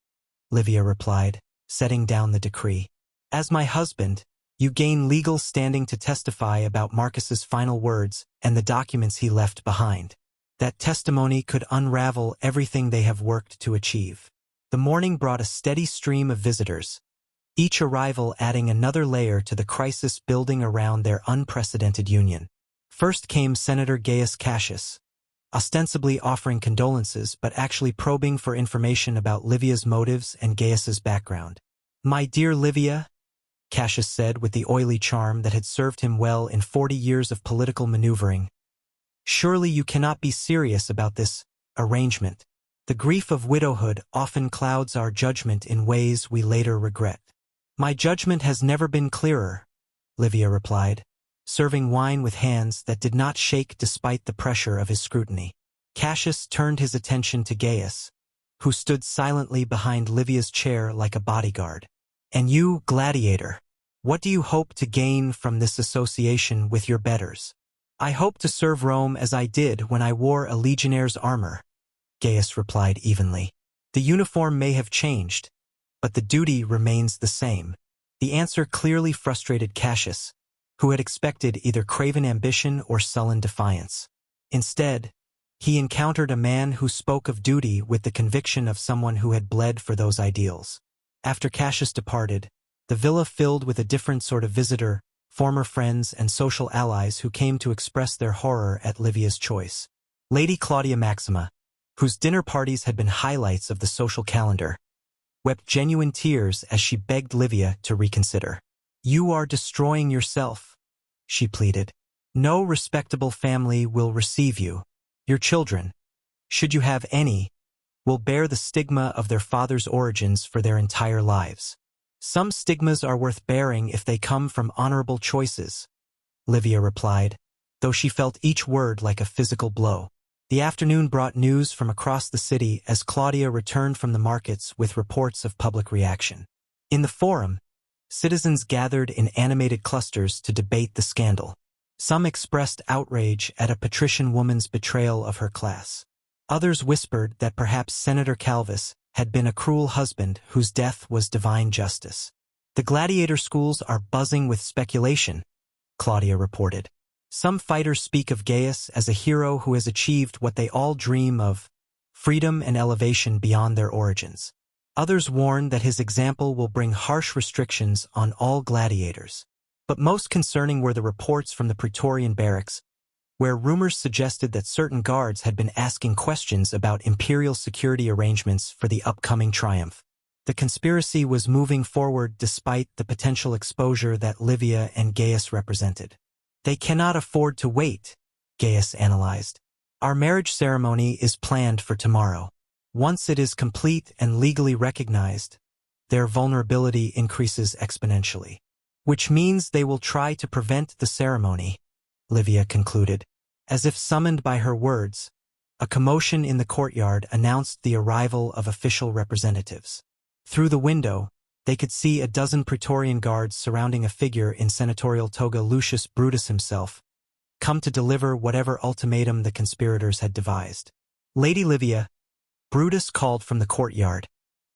Livia replied, setting down the decree. As my husband, you gain legal standing to testify about Marcus's final words and the documents he left behind. That testimony could unravel everything they have worked to achieve. The morning brought a steady stream of visitors, each arrival adding another layer to the crisis building around their unprecedented union. First came Senator Gaius Cassius, ostensibly offering condolences but actually probing for information about Livia's motives and Gaius's background. My dear Livia, Cassius said with the oily charm that had served him well in 40 years of political maneuvering, surely you cannot be serious about this arrangement. The grief of widowhood often clouds our judgment in ways we later regret. My judgment has never been clearer, Livia replied, serving wine with hands that did not shake despite the pressure of his scrutiny. Cassius turned his attention to Gaius, who stood silently behind Livia's chair like a bodyguard. And you, Gladiator, what do you hope to gain from this association with your betters? I hope to serve Rome as I did when I wore a legionnaire's armor, Gaius replied evenly. The uniform may have changed, but the duty remains the same. The answer clearly frustrated Cassius, who had expected either craven ambition or sullen defiance. Instead, he encountered a man who spoke of duty with the conviction of someone who had bled for those ideals. After Cassius departed, the villa filled with a different sort of visitor, former friends and social allies who came to express their horror at Livia's choice. Lady Claudia Maxima, whose dinner parties had been highlights of the social calendar, wept genuine tears as she begged Livia to reconsider. You are destroying yourself, she pleaded. No respectable family will receive you. Your children, should you have any, will bear the stigma of their father's origins for their entire lives. Some stigmas are worth bearing if they come from honorable choices, Livia replied, though she felt each word like a physical blow. The afternoon brought news from across the city as Claudia returned from the markets with reports of public reaction. In the forum, citizens gathered in animated clusters to debate the scandal. Some expressed outrage at a patrician woman's betrayal of her class. Others whispered that perhaps Senator Calvus had been a cruel husband whose death was divine justice. The gladiator schools are buzzing with speculation, Claudia reported. Some fighters speak of Gaius as a hero who has achieved what they all dream of, freedom and elevation beyond their origins. Others warn that his example will bring harsh restrictions on all gladiators. But most concerning were the reports from the Praetorian barracks, where rumors suggested that certain guards had been asking questions about imperial security arrangements for the upcoming triumph. The conspiracy was moving forward despite the potential exposure that Livia and Gaius represented. They cannot afford to wait, Gaius analyzed. Our marriage ceremony is planned for tomorrow. Once it is complete and legally recognized, their vulnerability increases exponentially. Which means they will try to prevent the ceremony, Livia concluded. As if summoned by her words, a commotion in the courtyard announced the arrival of official representatives. Through the window, they could see a dozen Praetorian guards surrounding a figure in senatorial toga, Lucius Brutus himself, come to deliver whatever ultimatum the conspirators had devised. Lady Livia, Brutus called from the courtyard,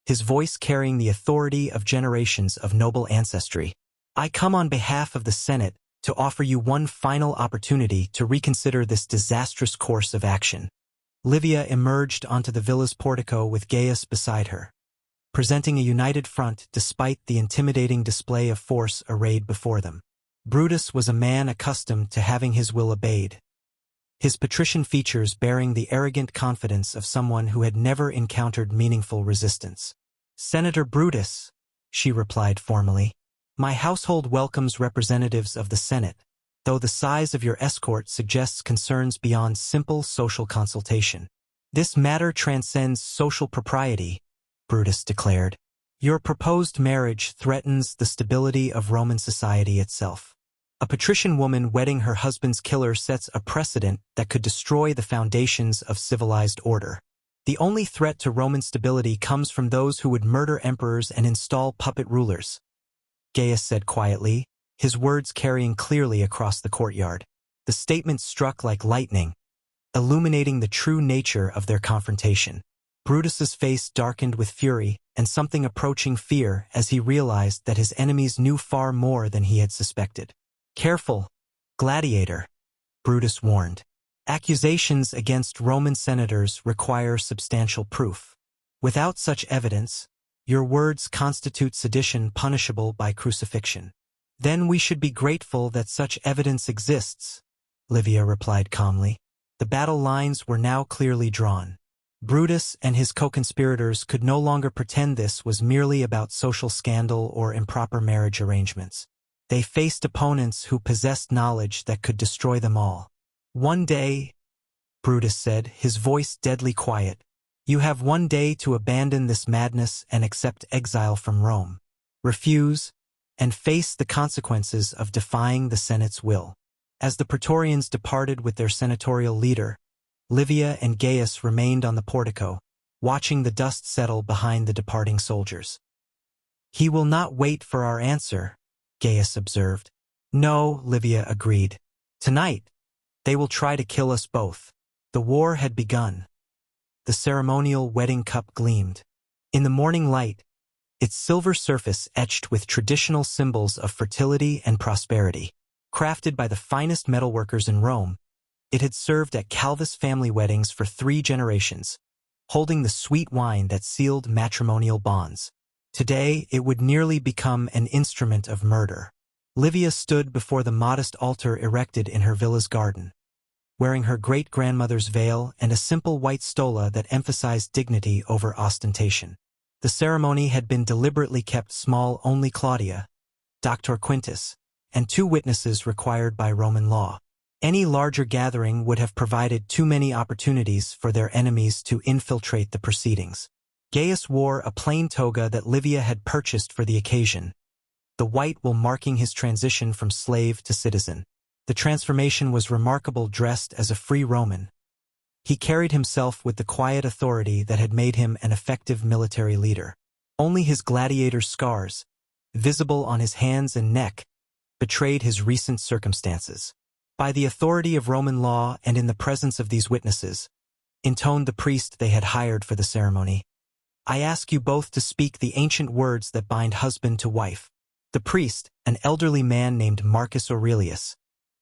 his voice carrying the authority of generations of noble ancestry. I come on behalf of the Senate to offer you one final opportunity to reconsider this disastrous course of action. Livia emerged onto the villa's portico with Gaius beside her, presenting a united front despite the intimidating display of force arrayed before them. Brutus was a man accustomed to having his will obeyed, his patrician features bearing the arrogant confidence of someone who had never encountered meaningful resistance. Senator Brutus, she replied formally, my household welcomes representatives of the Senate, though the size of your escort suggests concerns beyond simple social consultation. This matter transcends social propriety, Brutus declared. Your proposed marriage threatens the stability of Roman society itself. A patrician woman wedding her husband's killer sets a precedent that could destroy the foundations of civilized order. The only threat to Roman stability comes from those who would murder emperors and install puppet rulers, Gaius said quietly, his words carrying clearly across the courtyard. The statement struck like lightning, illuminating the true nature of their confrontation. Brutus's face darkened with fury and something approaching fear as he realized that his enemies knew far more than he had suspected. Careful, gladiator, Brutus warned. Accusations against Roman senators require substantial proof. Without such evidence, your words constitute sedition punishable by crucifixion. Then we should be grateful that such evidence exists, Livia replied calmly. The battle lines were now clearly drawn. Brutus and his co-conspirators could no longer pretend this was merely about social scandal or improper marriage arrangements. They faced opponents who possessed knowledge that could destroy them all. One day, Brutus said, his voice deadly quiet, you have one day to abandon this madness and accept exile from Rome. Refuse, and face the consequences of defying the Senate's will. As the Praetorians departed with their senatorial leader, Livia and Gaius remained on the portico, watching the dust settle behind the departing soldiers. He will not wait for our answer, Gaius observed. No, Livia agreed. Tonight, they will try to kill us both. The war had begun. The ceremonial wedding cup gleamed. In the morning light, its silver surface etched with traditional symbols of fertility and prosperity. Crafted by the finest metalworkers in Rome, it had served at Calvus family weddings for 3 generations, holding the sweet wine that sealed matrimonial bonds. Today, it would nearly become an instrument of murder. Livia stood before the modest altar erected in her villa's garden, wearing her great-grandmother's veil and a simple white stola that emphasized dignity over ostentation. The ceremony had been deliberately kept small. Only Claudia, Dr. Quintus, and 2 witnesses required by Roman law. Any larger gathering would have provided too many opportunities for their enemies to infiltrate the proceedings. Gaius wore a plain toga that Livia had purchased for the occasion, the white wool marking his transition from slave to citizen. The transformation was remarkable. Dressed as a free Roman, he carried himself with the quiet authority that had made him an effective military leader. Only his gladiator scars, visible on his hands and neck, betrayed his recent circumstances. By the authority of Roman law and in the presence of these witnesses, intoned the priest they had hired for the ceremony, I ask you both to speak the ancient words that bind husband to wife. The priest, an elderly man named Marcus Aurelius,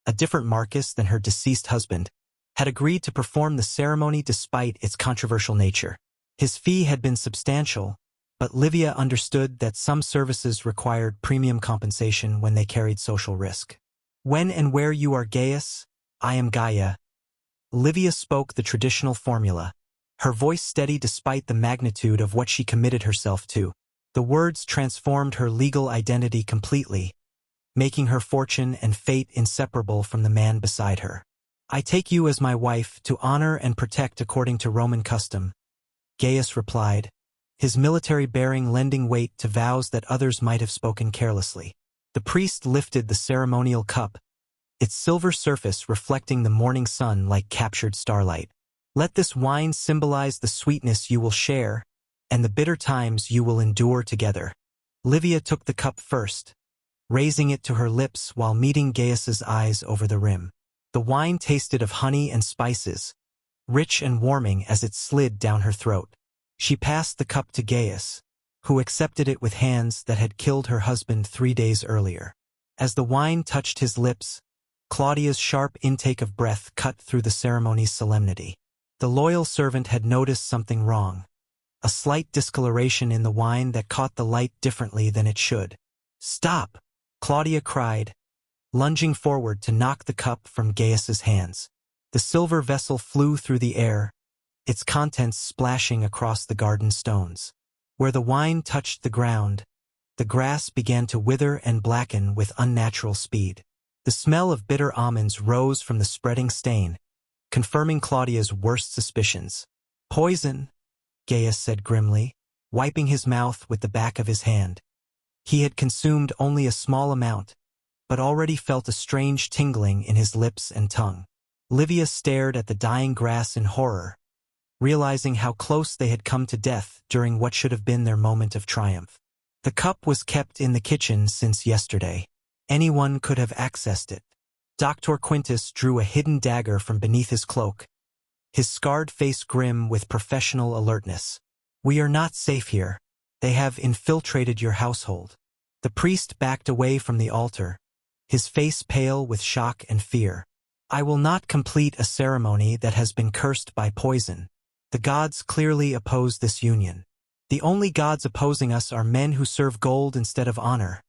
a different Marcus than her deceased husband, had agreed to perform the ceremony despite its controversial nature. His fee had been substantial, but Livia understood that some services required premium compensation when they carried social risk. When and where you are Gaius, I am Gaia. Livia spoke the traditional formula, her voice steady despite the magnitude of what she committed herself to. The words transformed her legal identity completely, making her fortune and fate inseparable from the man beside her. I take you as my wife to honor and protect according to Roman custom, Gaius replied, his military bearing lending weight to vows that others might have spoken carelessly. The priest lifted the ceremonial cup, its silver surface reflecting the morning sun like captured starlight. Let this wine symbolize the sweetness you will share and the bitter times you will endure together. Livia took the cup first, raising it to her lips while meeting Gaius's eyes over the rim. The wine tasted of honey and spices, rich and warming as it slid down her throat. She passed the cup to Gaius, who accepted it with hands that had killed her husband 3 days earlier. As the wine touched his lips, Claudia's sharp intake of breath cut through the ceremony's solemnity. The loyal servant had noticed something wrong, a slight discoloration in the wine that caught the light differently than it should. "Stop!" Claudia cried, lunging forward to knock the cup from Gaius's hands. The silver vessel flew through the air, its contents splashing across the garden stones. Where the wine touched the ground, the grass began to wither and blacken with unnatural speed. The smell of bitter almonds rose from the spreading stain, confirming Claudia's worst suspicions. "Poison," Gaius said grimly, wiping his mouth with the back of his hand. He had consumed only a small amount, but already felt a strange tingling in his lips and tongue. Livia stared at the dying grass in horror, realizing how close they had come to death during what should have been their moment of triumph. The cup was kept in the kitchen since yesterday. Anyone could have accessed it. Dr. Quintus drew a hidden dagger from beneath his cloak, his scarred face grim with professional alertness. "We are not safe here. They have infiltrated your household." The priest backed away from the altar, his face pale with shock and fear. "I will not complete a ceremony that has been cursed by poison. The gods clearly oppose this union. The only gods opposing us are men who serve gold instead of honor,"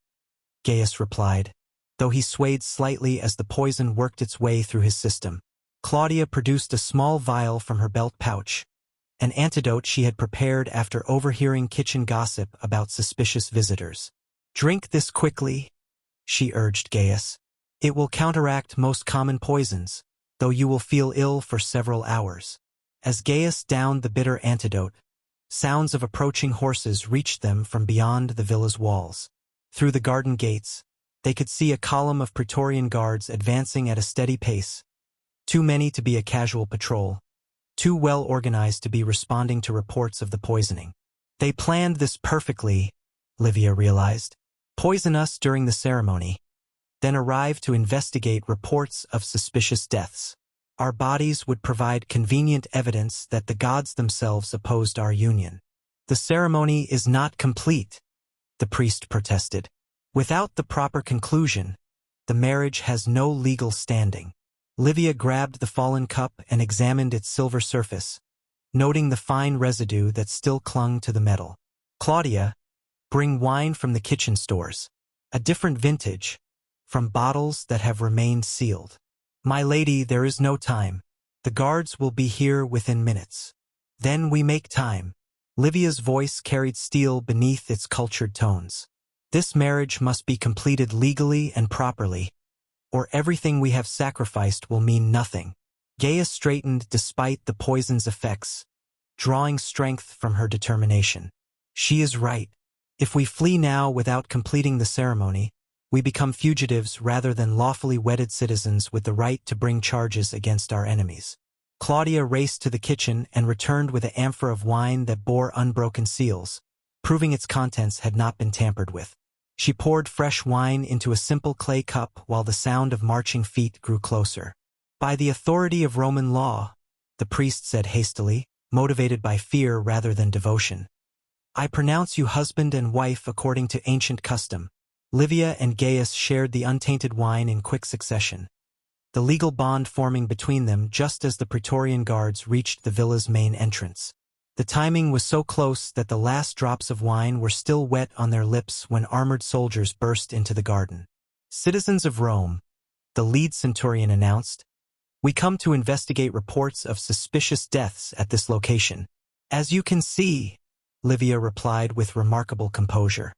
Gaius replied, though he swayed slightly as the poison worked its way through his system. Claudia produced a small vial from her belt pouch, an antidote she had prepared after overhearing kitchen gossip about suspicious visitors. "Drink this quickly," she urged Gaius. "It will counteract most common poisons, though you will feel ill for several hours." As Gaius downed the bitter antidote, sounds of approaching horses reached them from beyond the villa's walls. Through the garden gates, they could see a column of Praetorian guards advancing at a steady pace, too many to be a casual patrol, too well organized to be responding to reports of the poisoning. They planned this perfectly, Livia realized. Poison us during the ceremony, then arrive to investigate reports of suspicious deaths. Our bodies would provide convenient evidence that the gods themselves opposed our union. "The ceremony is not complete," the priest protested. "Without the proper conclusion, the marriage has no legal standing." Livia grabbed the fallen cup and examined its silver surface, noting the fine residue that still clung to the metal. "Claudia, bring wine from the kitchen stores. A different vintage, from bottles that have remained sealed." "My lady, there is no time. The guards will be here within minutes." "Then we make time." Livia's voice carried steel beneath its cultured tones. "This marriage must be completed legally and properly, or everything we have sacrificed will mean nothing." Gaius straightened despite the poison's effects, drawing strength from her determination. "She is right. If we flee now without completing the ceremony, we become fugitives rather than lawfully wedded citizens with the right to bring charges against our enemies." Claudia raced to the kitchen and returned with an amphora of wine that bore unbroken seals, proving its contents had not been tampered with. She poured fresh wine into a simple clay cup while the sound of marching feet grew closer. "By the authority of Roman law," the priest said hastily, motivated by fear rather than devotion, "I pronounce you husband and wife according to ancient custom." Livia and Gaius shared the untainted wine in quick succession, the legal bond forming between them just as the Praetorian guards reached the villa's main entrance. The timing was so close that the last drops of wine were still wet on their lips when armored soldiers burst into the garden. "Citizens of Rome," the lead centurion announced, "we come to investigate reports of suspicious deaths at this location." "As you can see," Livia replied with remarkable composure,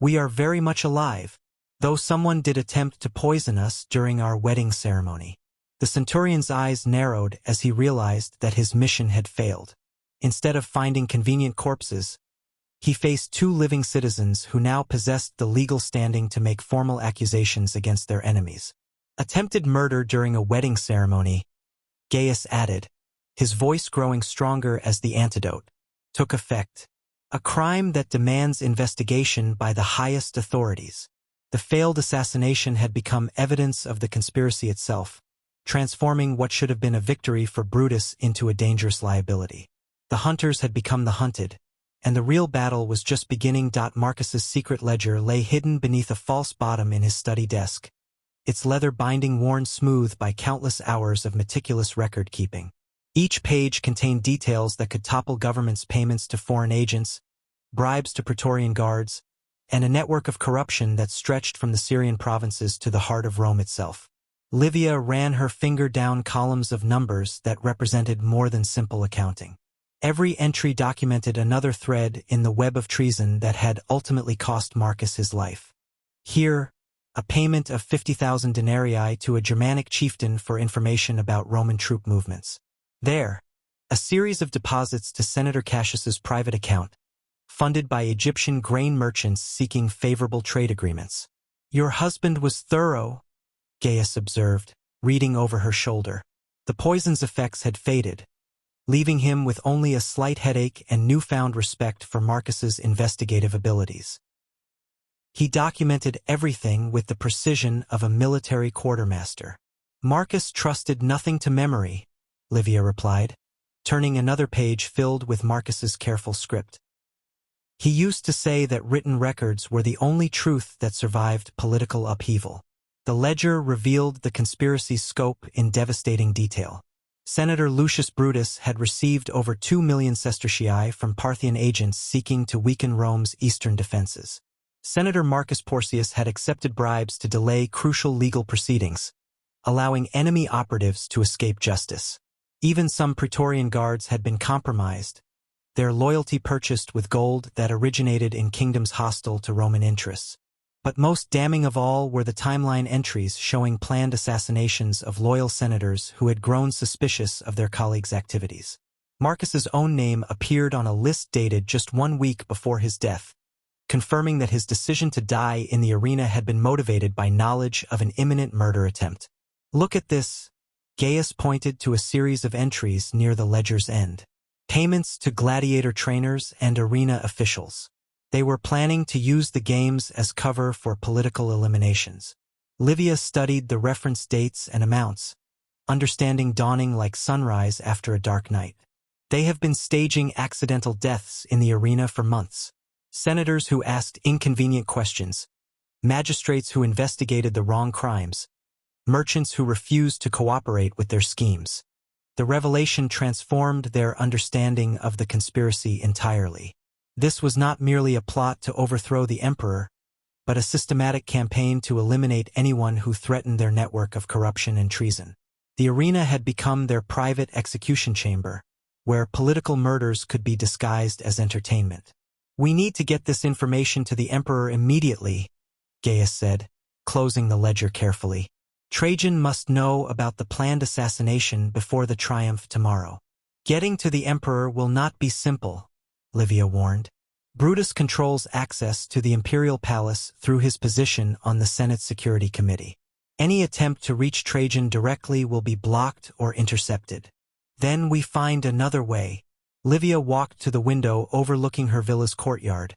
"we are very much alive, though someone did attempt to poison us during our wedding ceremony." The centurion's eyes narrowed as he realized that his mission had failed. Instead of finding convenient corpses, he faced two living citizens who now possessed the legal standing to make formal accusations against their enemies. "Attempted murder during a wedding ceremony," Gaius added, his voice growing stronger as the antidote took effect. "A crime that demands investigation by the highest authorities." The failed assassination had become evidence of the conspiracy itself, transforming what should have been a victory for Brutus into a dangerous liability. The hunters had become the hunted, and the real battle was just beginning. Marcus's secret ledger lay hidden beneath a false bottom in his study desk, its leather binding worn smooth by countless hours of meticulous record-keeping. Each page contained details that could topple government's payments to foreign agents, bribes to Praetorian guards, and a network of corruption that stretched from the Syrian provinces to the heart of Rome itself. Livia ran her finger down columns of numbers that represented more than simple accounting. Every entry documented another thread in the web of treason that had ultimately cost Marcus his life. Here, a payment of 50,000 denarii to a Germanic chieftain for information about Roman troop movements. There, a series of deposits to Senator Cassius's private account, funded by Egyptian grain merchants seeking favorable trade agreements. "Your husband was thorough," Gaius observed, reading over her shoulder. The poison's effects had faded, leaving him with only a slight headache and newfound respect for Marcus's investigative abilities. He documented everything with the precision of a military quartermaster. "Marcus trusted nothing to memory," Livia replied, turning another page filled with Marcus's careful script. "He used to say that written records were the only truth that survived political upheaval." The ledger revealed the conspiracy's scope in devastating detail. Senator Lucius Brutus had received over 2 million sestertii from Parthian agents seeking to weaken Rome's eastern defenses. Senator Marcus Porcius had accepted bribes to delay crucial legal proceedings, allowing enemy operatives to escape justice. Even some Praetorian guards had been compromised, their loyalty purchased with gold that originated in kingdoms hostile to Roman interests. But most damning of all were the timeline entries showing planned assassinations of loyal senators who had grown suspicious of their colleagues' activities. Marcus's own name appeared on a list dated just 1 week before his death, confirming that his decision to die in the arena had been motivated by knowledge of an imminent murder attempt. "Look at this," Gaius pointed to a series of entries near the ledger's end. "Payments to gladiator trainers and arena officials." They were planning to use the games as cover for political eliminations. Livia studied the reference dates and amounts, understanding dawning like sunrise after a dark night. They have been staging accidental deaths in the arena for months. Senators who asked inconvenient questions, magistrates who investigated the wrong crimes, merchants who refused to cooperate with their schemes. The revelation transformed their understanding of the conspiracy entirely. This was not merely a plot to overthrow the emperor, but a systematic campaign to eliminate anyone who threatened their network of corruption and treason. The arena had become their private execution chamber, where political murders could be disguised as entertainment. "We need to get this information to the emperor immediately," Gaius said, closing the ledger carefully. "Trajan must know about the planned assassination before the triumph tomorrow." "Getting to the emperor will not be simple," Livia warned. "Brutus controls access to the imperial palace through his position on the Senate Security Committee. Any attempt to reach Trajan directly will be blocked or intercepted. Then we find another way." Livia walked to the window overlooking her villa's courtyard,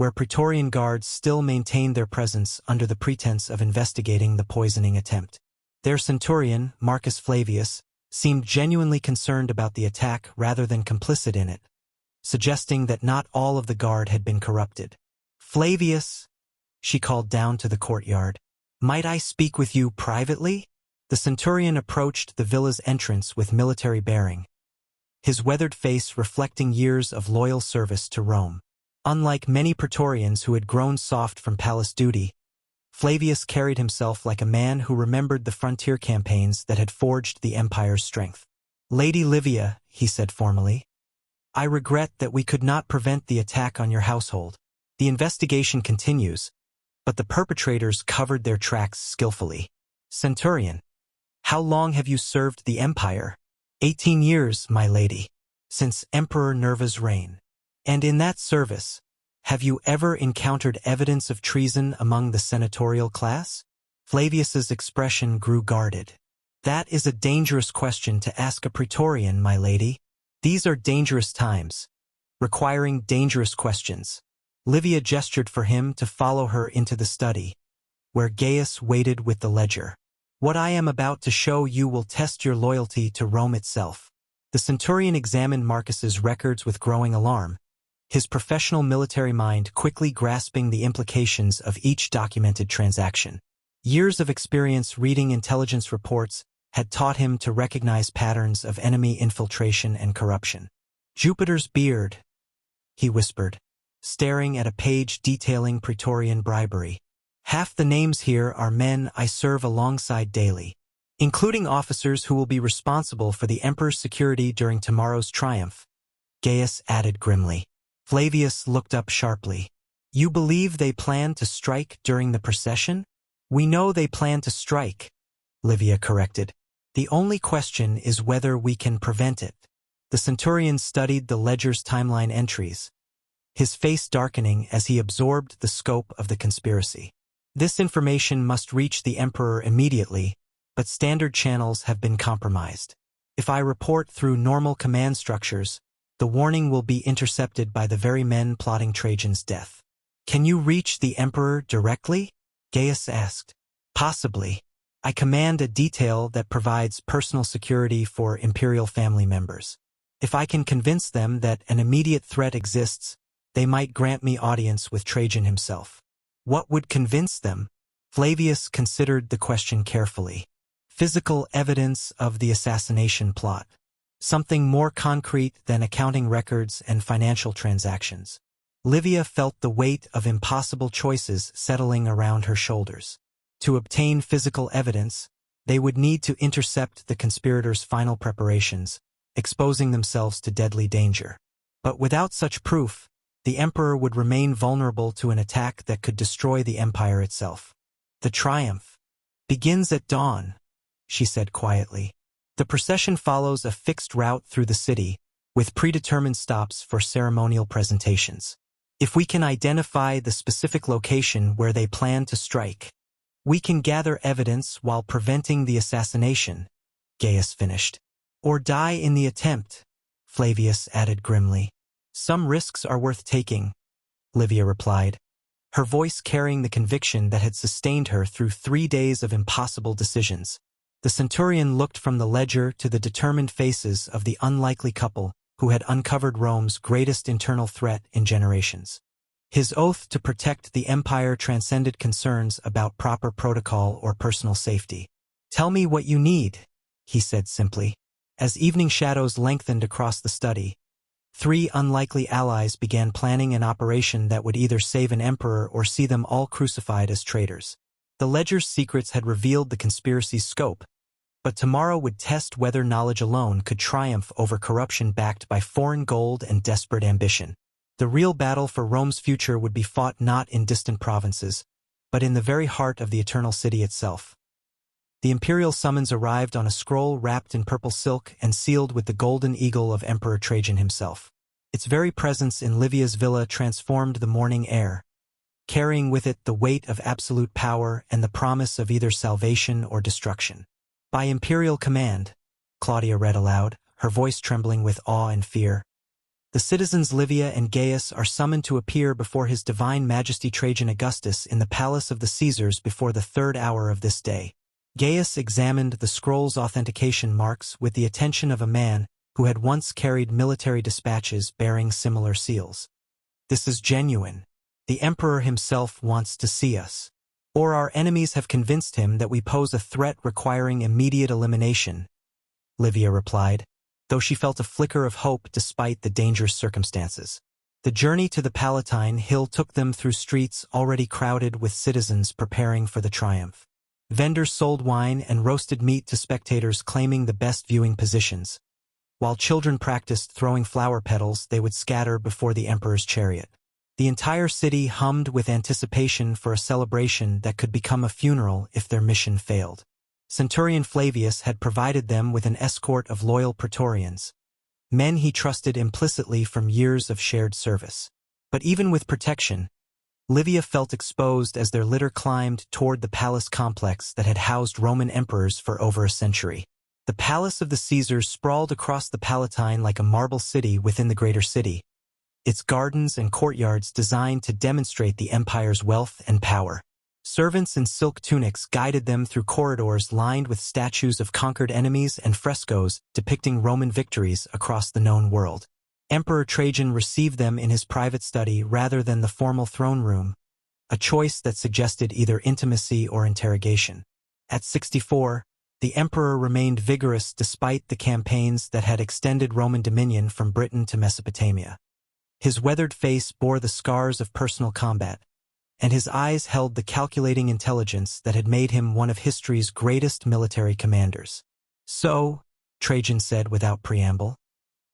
where Praetorian guards still maintained their presence under the pretense of investigating the poisoning attempt. Their centurion, Marcus Flavius, seemed genuinely concerned about the attack rather than complicit in it, suggesting that not all of the guard had been corrupted. "Flavius," she called down to the courtyard, "might I speak with you privately?" The centurion approached the villa's entrance with military bearing, his weathered face reflecting years of loyal service to Rome. Unlike many Praetorians who had grown soft from palace duty, Flavius carried himself like a man who remembered the frontier campaigns that had forged the empire's strength. "Lady Livia," he said formally, "I regret that we could not prevent the attack on your household. The investigation continues, but the perpetrators covered their tracks skillfully." Centurion: "How long have you served the empire?" 18 years, my lady, since Emperor Nerva's reign. "And in that service, have you ever encountered evidence of treason among the senatorial class?" Flavius's expression grew guarded. "That is a dangerous question to ask a Praetorian, my lady. These are dangerous times, requiring dangerous questions." Livia gestured for him to follow her into the study, where Gaius waited with the ledger. "What I am about to show you will test your loyalty to Rome itself." The centurion examined Marcus's records with growing alarm, his professional military mind quickly grasping the implications of each documented transaction. Years of experience reading intelligence reports had taught him to recognize patterns of enemy infiltration and corruption. "Jupiter's beard," he whispered, staring at a page detailing Praetorian bribery. "Half the names here are men I serve alongside daily, including officers who will be responsible for the emperor's security during tomorrow's triumph," Gaius added grimly. Flavius looked up sharply. "You believe they plan to strike during the procession?" "We know they plan to strike," Livia corrected. "The only question is whether we can prevent it." The centurion studied the ledger's timeline entries, his face darkening as he absorbed the scope of the conspiracy. "This information must reach the emperor immediately, but standard channels have been compromised. If I report through normal command structures, the warning will be intercepted by the very men plotting Trajan's death." "Can you reach the emperor directly?" Gaius asked. "Possibly. I command a detail that provides personal security for imperial family members. If I can convince them that an immediate threat exists, they might grant me audience with Trajan himself." "What would convince them?" Flavius considered the question carefully. "Physical evidence of the assassination plot. Something more concrete than accounting records and financial transactions." Livia felt the weight of impossible choices settling around her shoulders. To obtain physical evidence, they would need to intercept the conspirators' final preparations, exposing themselves to deadly danger. But without such proof, the emperor would remain vulnerable to an attack that could destroy the empire itself. "The triumph begins at dawn," she said quietly. "The procession follows a fixed route through the city, with predetermined stops for ceremonial presentations. If we can identify the specific location where they plan to strike, we can gather evidence while preventing the assassination," Gaius finished. "Or die in the attempt," Flavius added grimly. "Some risks are worth taking," Livia replied, her voice carrying the conviction that had sustained her through 3 days of impossible decisions. The centurion looked from the ledger to the determined faces of the unlikely couple who had uncovered Rome's greatest internal threat in generations. His oath to protect the empire transcended concerns about proper protocol or personal safety. "Tell me what you need," he said simply. As evening shadows lengthened across the study, 3 unlikely allies began planning an operation that would either save an emperor or see them all crucified as traitors. The ledger's secrets had revealed the conspiracy's scope, but tomorrow would test whether knowledge alone could triumph over corruption backed by foreign gold and desperate ambition. The real battle for Rome's future would be fought not in distant provinces, but in the very heart of the eternal city itself. The imperial summons arrived on a scroll wrapped in purple silk and sealed with the golden eagle of Emperor Trajan himself. Its very presence in Livia's villa transformed the morning air, carrying with it the weight of absolute power and the promise of either salvation or destruction. "By imperial command," Claudia read aloud, her voice trembling with awe and fear, The citizens Livia and Gaius are summoned to appear before His Divine Majesty Trajan Augustus in the palace of the Caesars before the 3rd hour of this day. Gaius examined the scroll's authentication marks with the attention of a man who had once carried military dispatches bearing similar seals. This is genuine. The emperor himself wants to see us. Or our enemies have convinced him that we pose a threat requiring immediate elimination, Livia replied, though she felt a flicker of hope despite the dangerous circumstances. The journey to the Palatine Hill took them through streets already crowded with citizens preparing for the triumph. Vendors sold wine and roasted meat to spectators claiming the best viewing positions. While children practiced throwing flower petals they would scatter before the emperor's chariot. The entire city hummed with anticipation for a celebration that could become a funeral if their mission failed. Centurion Flavius had provided them with an escort of loyal praetorians, men he trusted implicitly from years of shared service. But even with protection, Livia felt exposed as their litter climbed toward the palace complex that had housed Roman emperors for over a century. The palace of the Caesars sprawled across the Palatine like a marble city within the greater city, its gardens and courtyards designed to demonstrate the empire's wealth and power. Servants in silk tunics guided them through corridors lined with statues of conquered enemies and frescoes depicting Roman victories across the known world. Emperor Trajan received them in his private study rather than the formal throne room, a choice that suggested either intimacy or interrogation. At 64, the emperor remained vigorous despite the campaigns that had extended Roman dominion from Britain to Mesopotamia. His weathered face bore the scars of personal combat, and his eyes held the calculating intelligence that had made him one of history's greatest military commanders. "So," Trajan said without preamble,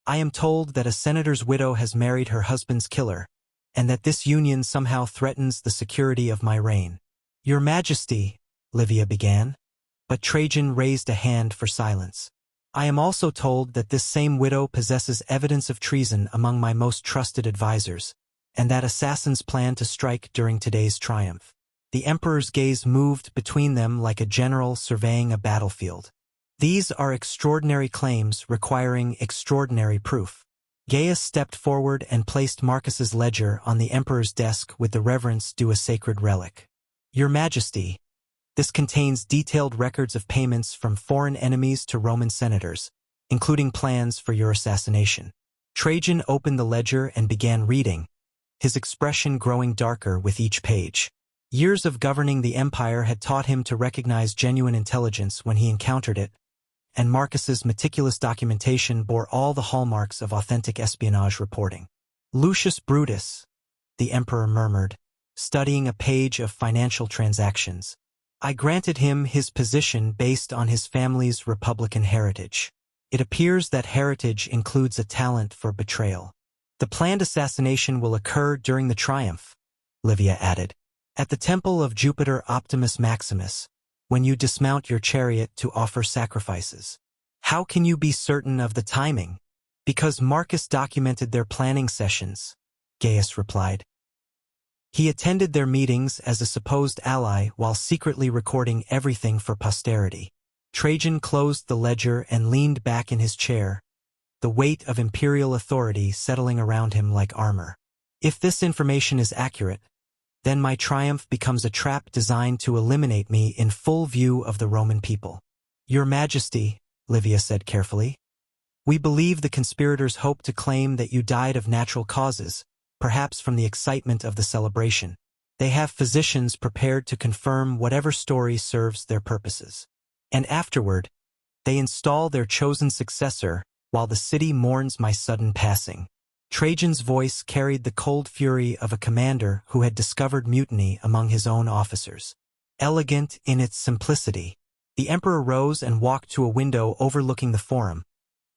"I am told that a senator's widow has married her husband's killer, and that this union somehow threatens the security of my reign." "Your Majesty," Livia began, but Trajan raised a hand for silence. "I am also told that this same widow possesses evidence of treason among my most trusted advisors, and that assassins plan to strike during today's triumph." The emperor's gaze moved between them like a general surveying a battlefield. "These are extraordinary claims requiring extraordinary proof." Gaius stepped forward and placed Marcus's ledger on the emperor's desk with the reverence due a sacred relic. "Your Majesty, this contains detailed records of payments from foreign enemies to Roman senators, including plans for your assassination." Trajan opened the ledger and began reading, his expression growing darker with each page. Years of governing the empire had taught him to recognize genuine intelligence when he encountered it, and Marcus's meticulous documentation bore all the hallmarks of authentic espionage reporting. "Lucius Brutus," the emperor murmured, studying a page of financial transactions. "I granted him his position based on his family's republican heritage. It appears that heritage includes a talent for betrayal. The planned assassination will occur during the triumph," Livia added, "at the temple of Jupiter Optimus Maximus, when you dismount your chariot to offer sacrifices." "How can you be certain of the timing?" "Because Marcus documented their planning sessions," Gaius replied. "He attended their meetings as a supposed ally while secretly recording everything for posterity." Trajan closed the ledger and leaned back in his chair, the weight of imperial authority settling around him like armor. "If this information is accurate, then my triumph becomes a trap designed to eliminate me in full view of the Roman people." "Your Majesty," Livia said carefully, "we believe the conspirators hope to claim that you died of natural causes, perhaps from the excitement of the celebration. They have physicians prepared to confirm whatever story serves their purposes. And afterward, they install their chosen successor while the city mourns my sudden passing." Trajan's voice carried the cold fury of a commander who had discovered mutiny among his own officers. Elegant in its simplicity, the emperor rose and walked to a window overlooking the forum,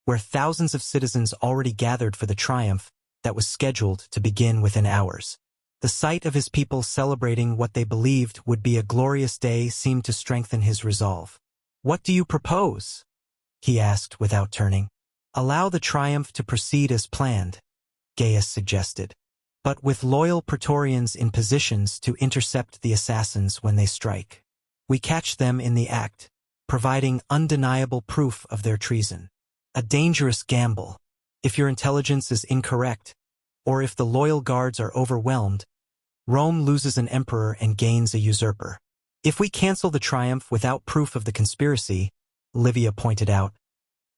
where thousands of citizens already gathered for the triumph that was scheduled to begin within hours. The sight of his people celebrating what they believed would be a glorious day seemed to strengthen his resolve. "What do you propose?" he asked without turning. "Allow the triumph to proceed as planned," Gaius suggested, "but with loyal praetorians in positions to intercept the assassins when they strike. We catch them in the act, providing undeniable proof of their treason." "A dangerous gamble," If your intelligence is incorrect, or if the loyal guards are overwhelmed, Rome loses an emperor and gains a usurper. If we cancel the triumph without proof of the conspiracy, Livia pointed out,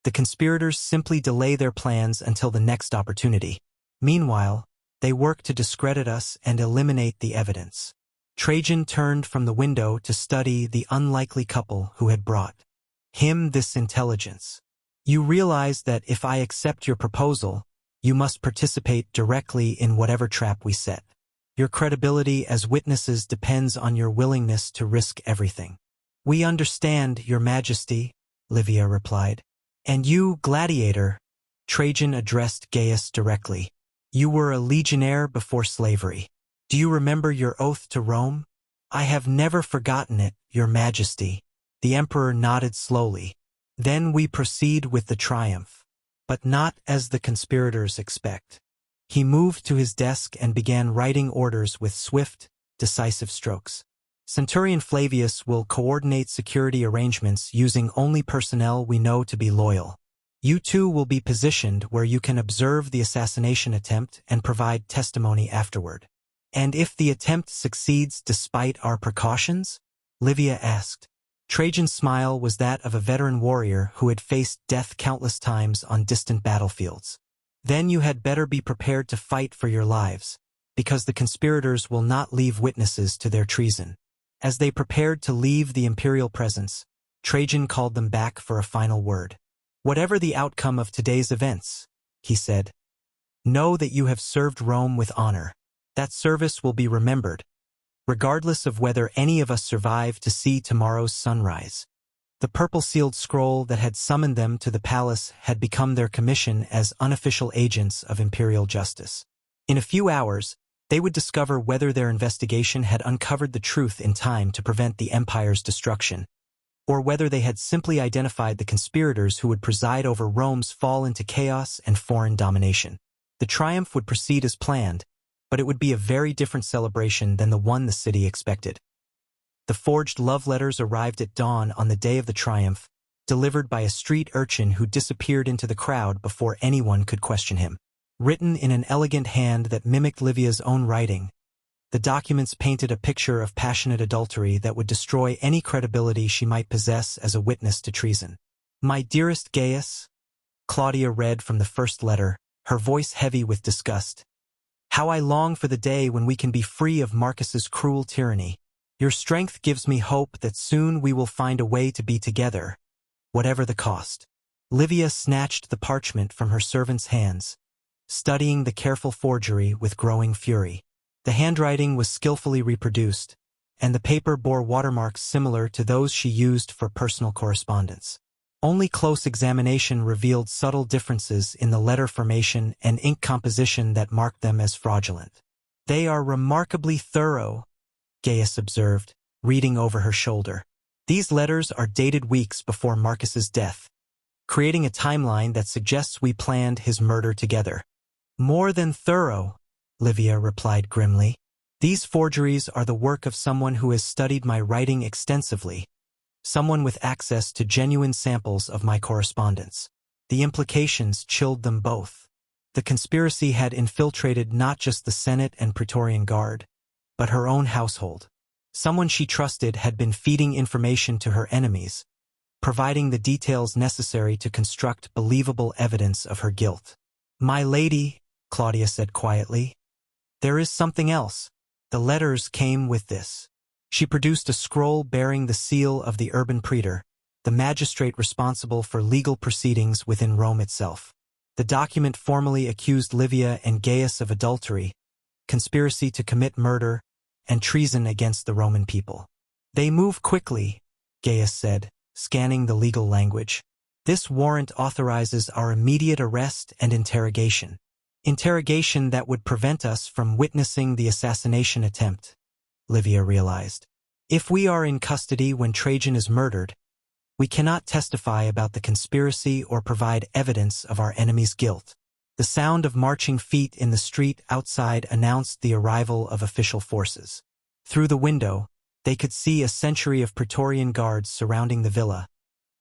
the conspirators simply delay their plans until the next opportunity. Meanwhile, they work to discredit us and eliminate the evidence. Trajan turned from the window to study the unlikely couple who had brought him this intelligence. You realize that if I accept your proposal, you must participate directly in whatever trap we set. Your credibility as witnesses depends on your willingness to risk everything. We understand, Your Majesty, Livia replied. And you, Gladiator, Trajan addressed Gaius directly. You were a legionnaire before slavery. Do you remember your oath to Rome? I have never forgotten it, Your Majesty. The emperor nodded slowly. Then we proceed with the triumph, but not as the conspirators expect. He moved to his desk and began writing orders with swift, decisive strokes. Centurion Flavius will coordinate security arrangements using only personnel we know to be loyal. You two will be positioned where you can observe the assassination attempt and provide testimony afterward. And if the attempt succeeds despite our precautions? Livia asked. Trajan's smile was that of a veteran warrior who had faced death countless times on distant battlefields. Then you had better be prepared to fight for your lives, because the conspirators will not leave witnesses to their treason. As they prepared to leave the imperial presence, Trajan called them back for a final word. Whatever the outcome of today's events, he said, know that you have served Rome with honor. That service will be remembered, regardless of whether any of us survive to see tomorrow's sunrise. The purple-sealed scroll that had summoned them to the palace had become their commission as unofficial agents of imperial justice. In a few hours, they would discover whether their investigation had uncovered the truth in time to prevent the empire's destruction, or whether they had simply identified the conspirators who would preside over Rome's fall into chaos and foreign domination. The triumph would proceed as planned, but it would be a very different celebration than the one the city expected. The forged love letters arrived at dawn on the day of the triumph, delivered by a street urchin who disappeared into the crowd before anyone could question him. Written in an elegant hand that mimicked Livia's own writing, the documents painted a picture of passionate adultery that would destroy any credibility she might possess as a witness to treason. My dearest Gaius, Claudia read from the first letter, her voice heavy with disgust. How I long for the day when we can be free of Marcus's cruel tyranny. Your strength gives me hope that soon we will find a way to be together, whatever the cost. Livia snatched the parchment from her servant's hands, studying the careful forgery with growing fury. The handwriting was skillfully reproduced, and the paper bore watermarks similar to those she used for personal correspondence. Only close examination revealed subtle differences in the letter formation and ink composition that marked them as fraudulent. They are remarkably thorough, Gaius observed, reading over her shoulder. These letters are dated weeks before Marcus's death, creating a timeline that suggests we planned his murder together. More than thorough, Livia replied grimly. These forgeries are the work of someone who has studied my writing extensively, someone with access to genuine samples of my correspondence. The implications chilled them both. The conspiracy had infiltrated not just the Senate and Praetorian Guard, but her own household. Someone she trusted had been feeding information to her enemies, providing the details necessary to construct believable evidence of her guilt. My lady, Claudia said quietly, there is something else. The letters came with this. She produced a scroll bearing the seal of the urban praetor, the magistrate responsible for legal proceedings within Rome itself. The document formally accused Livia and Gaius of adultery, conspiracy to commit murder, and treason against the Roman people. They move quickly, Gaius said, scanning the legal language. This warrant authorizes our immediate arrest and interrogation. Interrogation that would prevent us from witnessing the assassination attempt, Livia realized. If we are in custody when Trajan is murdered, we cannot testify about the conspiracy or provide evidence of our enemy's guilt. The sound of marching feet in the street outside announced the arrival of official forces. Through the window, they could see a century of Praetorian guards surrounding the villa,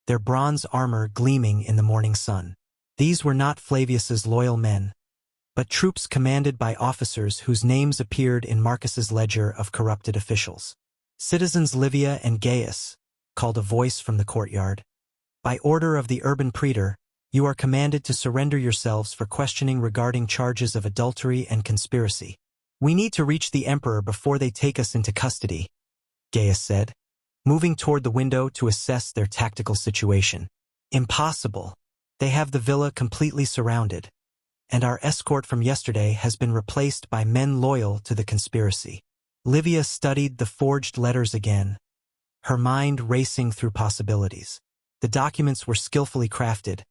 their bronze armor gleaming in the morning sun. These were not Flavius's loyal men, but troops commanded by officers whose names appeared in Marcus's ledger of corrupted officials. Citizens Livia and Gaius, called a voice from the courtyard. By order of the urban praetor, you are commanded to surrender yourselves for questioning regarding charges of adultery and conspiracy. We need to reach the emperor before they take us into custody, Gaius said, moving toward the window to assess their tactical situation. Impossible. They have the villa completely surrounded, and our escort from yesterday has been replaced by men loyal to the conspiracy. Livia studied the forged letters again, her mind racing through possibilities. The documents were skillfully crafted,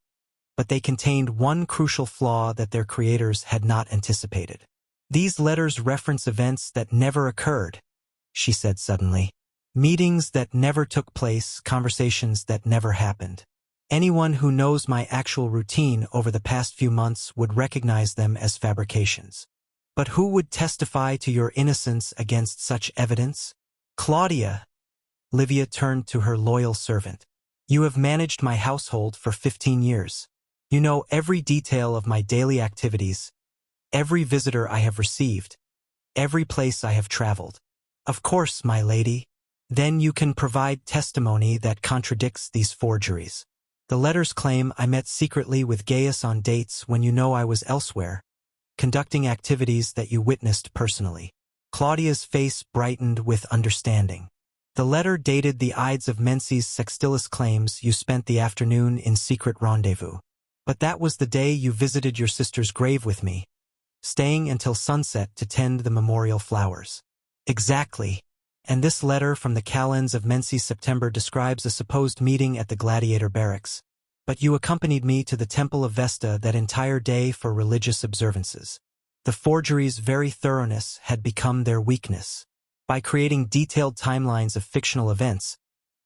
but they contained one crucial flaw that their creators had not anticipated. These letters reference events that never occurred, she said suddenly. Meetings that never took place, conversations that never happened. Anyone who knows my actual routine over the past few months would recognize them as fabrications. But who would testify to your innocence against such evidence? Claudia. Livia turned to her loyal servant. You have managed my household for 15 years. You know every detail of my daily activities, every visitor I have received, every place I have traveled. Of course, my lady. Then you can provide testimony that contradicts these forgeries. The letters claim I met secretly with Gaius on dates when you know I was elsewhere, conducting activities that you witnessed personally. Claudia's face brightened with understanding. The letter dated the Ides of Menses Sextilis claims you spent the afternoon in secret rendezvous. But that was the day you visited your sister's grave with me, staying until sunset to tend the memorial flowers. Exactly. And this letter from the calends of Menses September describes a supposed meeting at the Gladiator barracks. But you accompanied me to the Temple of Vesta that entire day for religious observances. The forgery's very thoroughness had become their weakness. By creating detailed timelines of fictional events,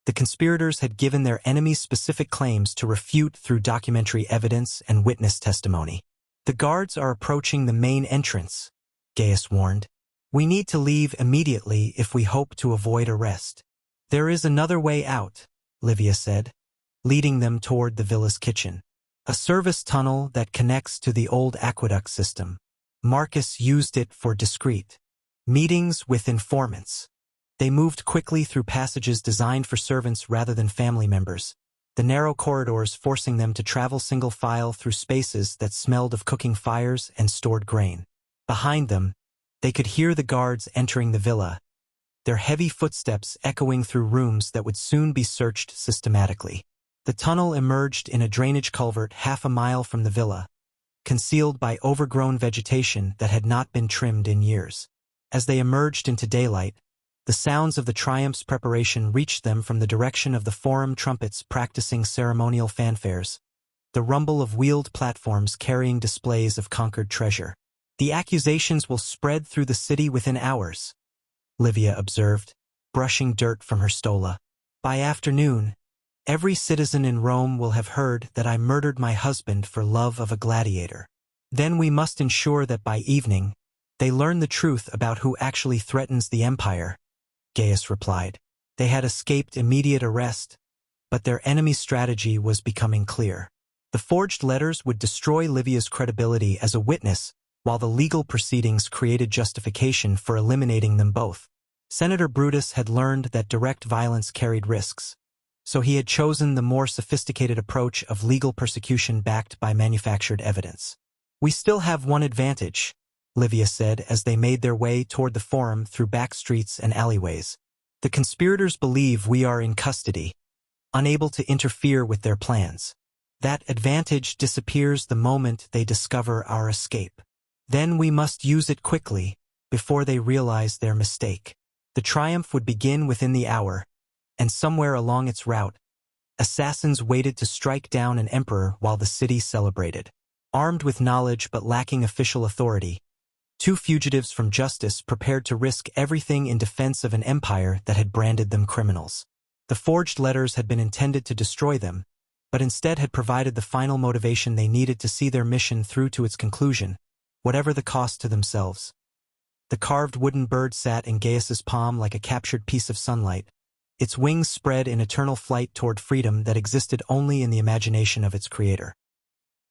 the conspirators had given their enemies specific claims to refute through documentary evidence and witness testimony. The guards are approaching the main entrance, Gaius warned. We need to leave immediately if we hope to avoid arrest. There is another way out, Livia said, leading them toward the villa's kitchen. A service tunnel that connects to the old aqueduct system. Marcus used it for discreet meetings with informants. They moved quickly through passages designed for servants rather than family members, the narrow corridors forcing them to travel single file through spaces that smelled of cooking fires and stored grain. Behind them, they could hear the guards entering the villa, their heavy footsteps echoing through rooms that would soon be searched systematically. The tunnel emerged in a drainage culvert half a mile from the villa, concealed by overgrown vegetation that had not been trimmed in years. As they emerged into daylight, the sounds of the triumph's preparation reached them from the direction of the forum trumpets practicing ceremonial fanfares, the rumble of wheeled platforms carrying displays of conquered treasure. The accusations will spread through the city within hours, Livia observed, brushing dirt from her stola. By afternoon, every citizen in Rome will have heard that I murdered my husband for love of a gladiator. Then we must ensure that by evening, they learn the truth about who actually threatens the empire, Gaius replied. They had escaped immediate arrest, but their enemy's strategy was becoming clear. The forged letters would destroy Livia's credibility as a witness, while the legal proceedings created justification for eliminating them both. Senator Brutus had learned that direct violence carried risks, so he had chosen the more sophisticated approach of legal persecution backed by manufactured evidence. We still have one advantage, Livia said as they made their way toward the forum through back streets and alleyways. The conspirators believe we are in custody, unable to interfere with their plans. That advantage disappears the moment they discover our escape. Then we must use it quickly, before they realize their mistake. The triumph would begin within the hour, and somewhere along its route, assassins waited to strike down an emperor while the city celebrated. Armed with knowledge but lacking official authority, two fugitives from justice prepared to risk everything in defense of an empire that had branded them criminals. The forged letters had been intended to destroy them, but instead had provided the final motivation they needed to see their mission through to its conclusion, whatever the cost to themselves. The carved wooden bird sat in Gaius's palm like a captured piece of sunlight, its wings spread in eternal flight toward freedom that existed only in the imagination of its creator.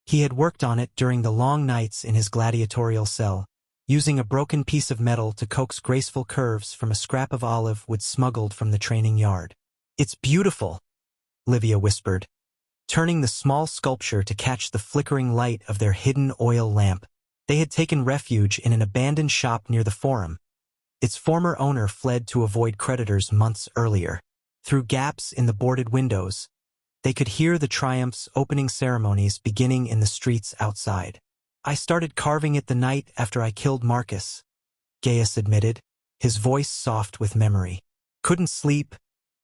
He had worked on it during the long nights in his gladiatorial cell, using a broken piece of metal to coax graceful curves from a scrap of olive wood smuggled from the training yard. "It's beautiful," Livia whispered, turning the small sculpture to catch the flickering light of their hidden oil lamp. They had taken refuge in an abandoned shop near the Forum. Its former owner fled to avoid creditors months earlier. Through gaps in the boarded windows, they could hear the Triumph's opening ceremonies beginning in the streets outside. "I started carving it the night after I killed Marcus," Gaius admitted, his voice soft with memory. "Couldn't sleep,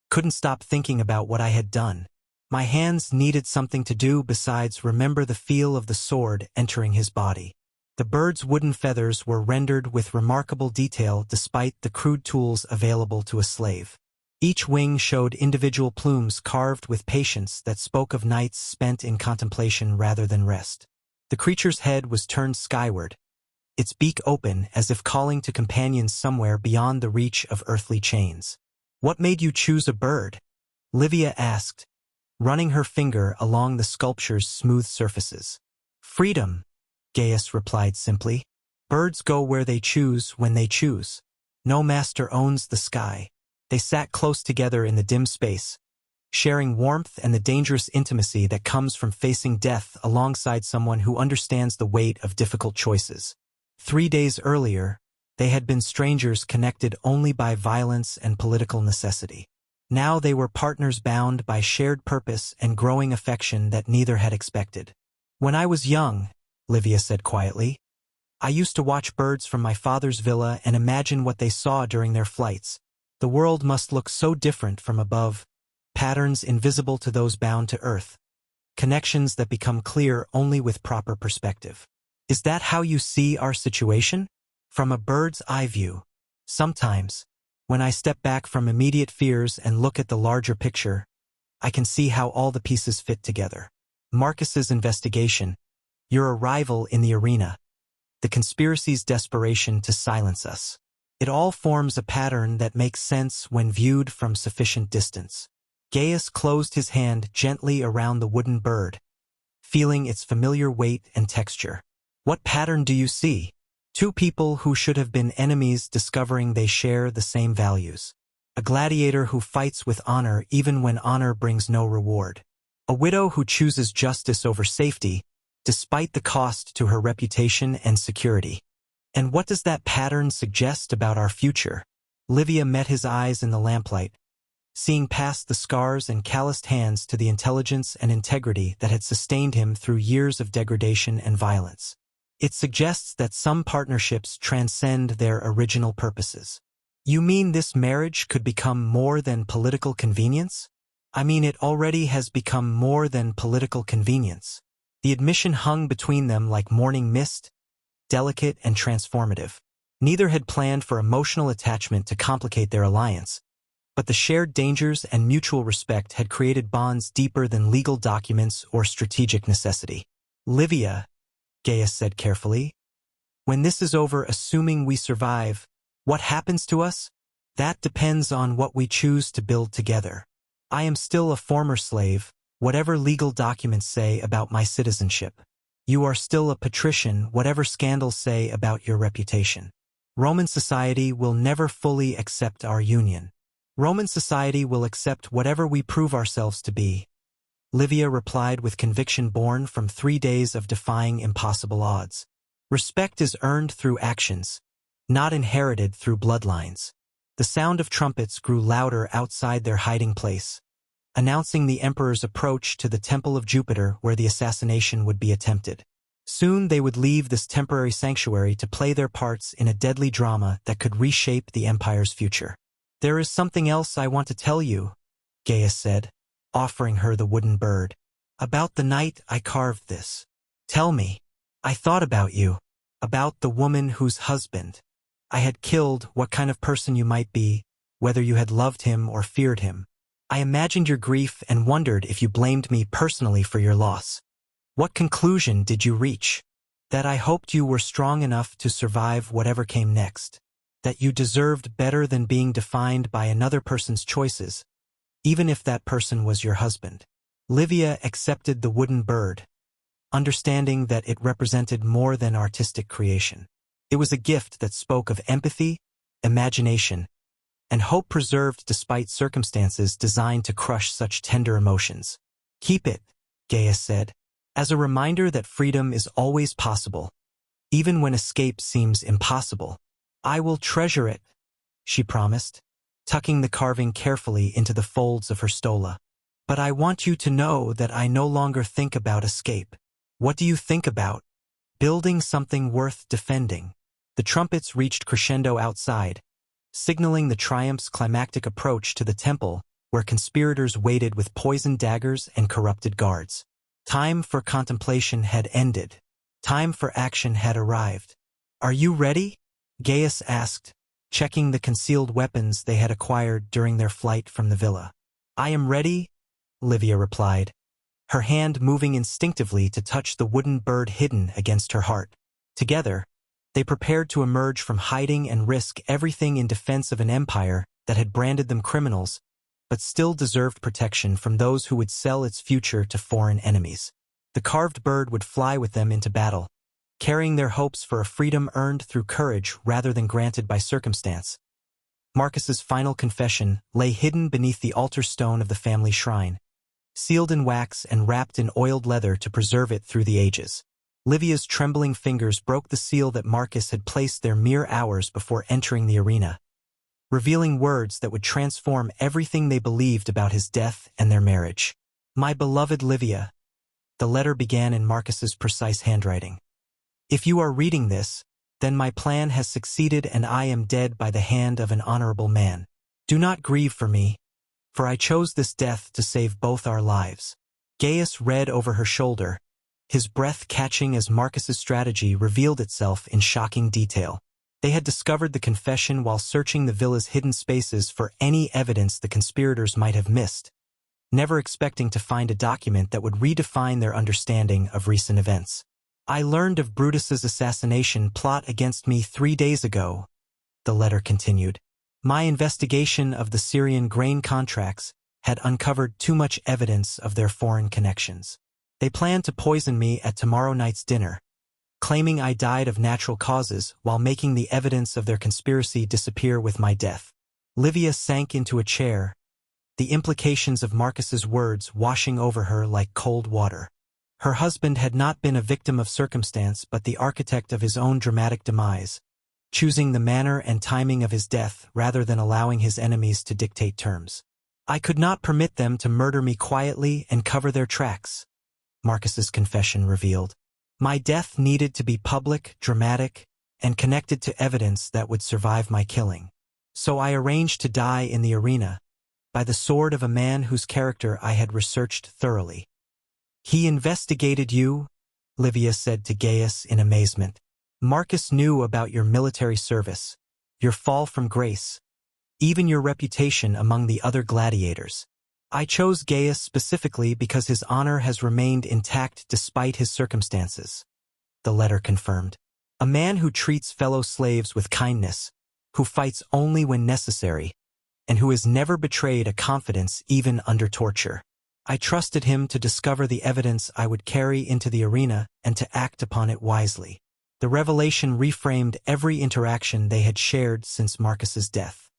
couldn't stop thinking about what I had done. My hands needed something to do besides remember the feel of the sword entering his body." The bird's wooden feathers were rendered with remarkable detail despite the crude tools available to a slave. Each wing showed individual plumes carved with patience that spoke of nights spent in contemplation rather than rest. The creature's head was turned skyward, its beak open as if calling to companions somewhere beyond the reach of earthly chains. "What made you choose a bird?" Livia asked, running her finger along the sculpture's smooth surfaces. "Freedom," Gaius replied simply. "Birds go where they choose when they choose. No master owns the sky." They sat close together in the dim space, sharing warmth and the dangerous intimacy that comes from facing death alongside someone who understands the weight of difficult choices. 3 days earlier, they had been strangers connected only by violence and political necessity. Now they were partners bound by shared purpose and growing affection that neither had expected. "When I was young," Livia said quietly, "I used to watch birds from my father's villa and imagine what they saw during their flights. The world must look so different from above, patterns invisible to those bound to earth, connections that become clear only with proper perspective." "Is that how you see our situation?" "From a bird's eye view. Sometimes, when I step back from immediate fears and look at the larger picture, I can see how all the pieces fit together. Marcus's investigation, your arrival in the arena, the conspiracy's desperation to silence us. It all forms a pattern that makes sense when viewed from sufficient distance." Gaius closed his hand gently around the wooden bird, feeling its familiar weight and texture. "What pattern do you see?" "Two people who should have been enemies discovering they share the same values. A gladiator who fights with honor even when honor brings no reward. A widow who chooses justice over safety, despite the cost to her reputation and security. And what does that pattern suggest about our future?" Livia met his eyes in the lamplight, seeing past the scars and calloused hands to the intelligence and integrity that had sustained him through years of degradation and violence. "It suggests that some partnerships transcend their original purposes." "You mean this marriage could become more than political convenience?" "I mean it already has become more than political convenience." The admission hung between them like morning mist, delicate and transformative. Neither had planned for emotional attachment to complicate their alliance, but the shared dangers and mutual respect had created bonds deeper than legal documents or strategic necessity. "Livia," Gaius said carefully, "when this is over, assuming we survive, what happens to us? That depends on what we choose to build together. I am still a former slave, whatever legal documents say about my citizenship. You are still a patrician, whatever scandals say about your reputation. Roman society will never fully accept our union. Roman society will accept whatever we prove ourselves to be," Livia replied with conviction born from 3 days of defying impossible odds. "Respect is earned through actions, not inherited through bloodlines." The sound of trumpets grew louder outside their hiding place, announcing the emperor's approach to the Temple of Jupiter where the assassination would be attempted. Soon they would leave this temporary sanctuary to play their parts in a deadly drama that could reshape the empire's future. "There is something else I want to tell you," Gaius said, offering her the wooden bird. "About the night I carved this. Tell me. I thought about you, about the woman whose husband I had killed, what kind of person you might be, whether you had loved him or feared him. I imagined your grief and wondered if you blamed me personally for your loss. What conclusion did you reach? That I hoped you were strong enough to survive whatever came next. That you deserved better than being defined by another person's choices, even if that person was your husband." Livia accepted the wooden bird, understanding that it represented more than artistic creation. It was a gift that spoke of empathy, imagination, and hope preserved despite circumstances designed to crush such tender emotions. "Keep it," Gaius said, "as a reminder that freedom is always possible, even when escape seems impossible." "I will treasure it," she promised, tucking the carving carefully into the folds of her stola. "But I want you to know that I no longer think about escape." "What do you think about?" "Building something worth defending." The trumpets reached crescendo outside, signaling the triumph's climactic approach to the temple where conspirators waited with poisoned daggers and corrupted guards. Time for contemplation had ended. Time for action had arrived. "Are you ready?" Gaius asked, checking the concealed weapons they had acquired during their flight from the villa. "I am ready," Livia replied, her hand moving instinctively to touch the wooden bird hidden against her heart. Together, they prepared to emerge from hiding and risk everything in defense of an empire that had branded them criminals, but still deserved protection from those who would sell its future to foreign enemies. The carved bird would fly with them into battle, carrying their hopes for a freedom earned through courage rather than granted by circumstance. Marcus's final confession lay hidden beneath the altar stone of the family shrine, sealed in wax and wrapped in oiled leather to preserve it through the ages. Livia's trembling fingers broke the seal that Marcus had placed there mere hours before entering the arena, revealing words that would transform everything they believed about his death and their marriage. "My beloved Livia," the letter began in Marcus's precise handwriting. "If you are reading this, then my plan has succeeded and I am dead by the hand of an honorable man. Do not grieve for me, for I chose this death to save both our lives." Gaius read over her shoulder, his breath catching as Marcus's strategy revealed itself in shocking detail. They had discovered the confession while searching the villa's hidden spaces for any evidence the conspirators might have missed, never expecting to find a document that would redefine their understanding of recent events. "I learned of Brutus's assassination plot against me 3 days ago," the letter continued. "My investigation of the Syrian grain contracts had uncovered too much evidence of their foreign connections. They planned to poison me at tomorrow night's dinner, claiming I died of natural causes while making the evidence of their conspiracy disappear with my death." Livia sank into a chair, the implications of Marcus's words washing over her like cold water. Her husband had not been a victim of circumstance but the architect of his own dramatic demise, choosing the manner and timing of his death rather than allowing his enemies to dictate terms. "I could not permit them to murder me quietly and cover their tracks," Marcus's confession revealed. "My death needed to be public, dramatic, and connected to evidence that would survive my killing. So I arranged to die in the arena, by the sword of a man whose character I had researched thoroughly." "He investigated you?" Livia said to Gaius in amazement. "Marcus knew about your military service, your fall from grace, even your reputation among the other gladiators. I chose Gaius specifically because his honor has remained intact despite his circumstances," the letter confirmed. "A man who treats fellow slaves with kindness, who fights only when necessary, and who has never betrayed a confidence even under torture. I trusted him to discover the evidence I would carry into the arena and to act upon it wisely." The revelation reframed every interaction they had shared since Marcus's death.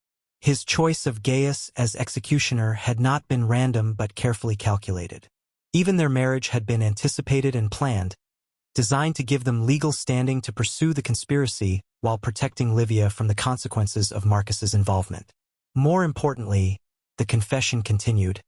His choice of Gaius as executioner had not been random but carefully calculated. Even their marriage had been anticipated and planned, designed to give them legal standing to pursue the conspiracy while protecting Livia from the consequences of Marcus's involvement. More importantly, the confession continued,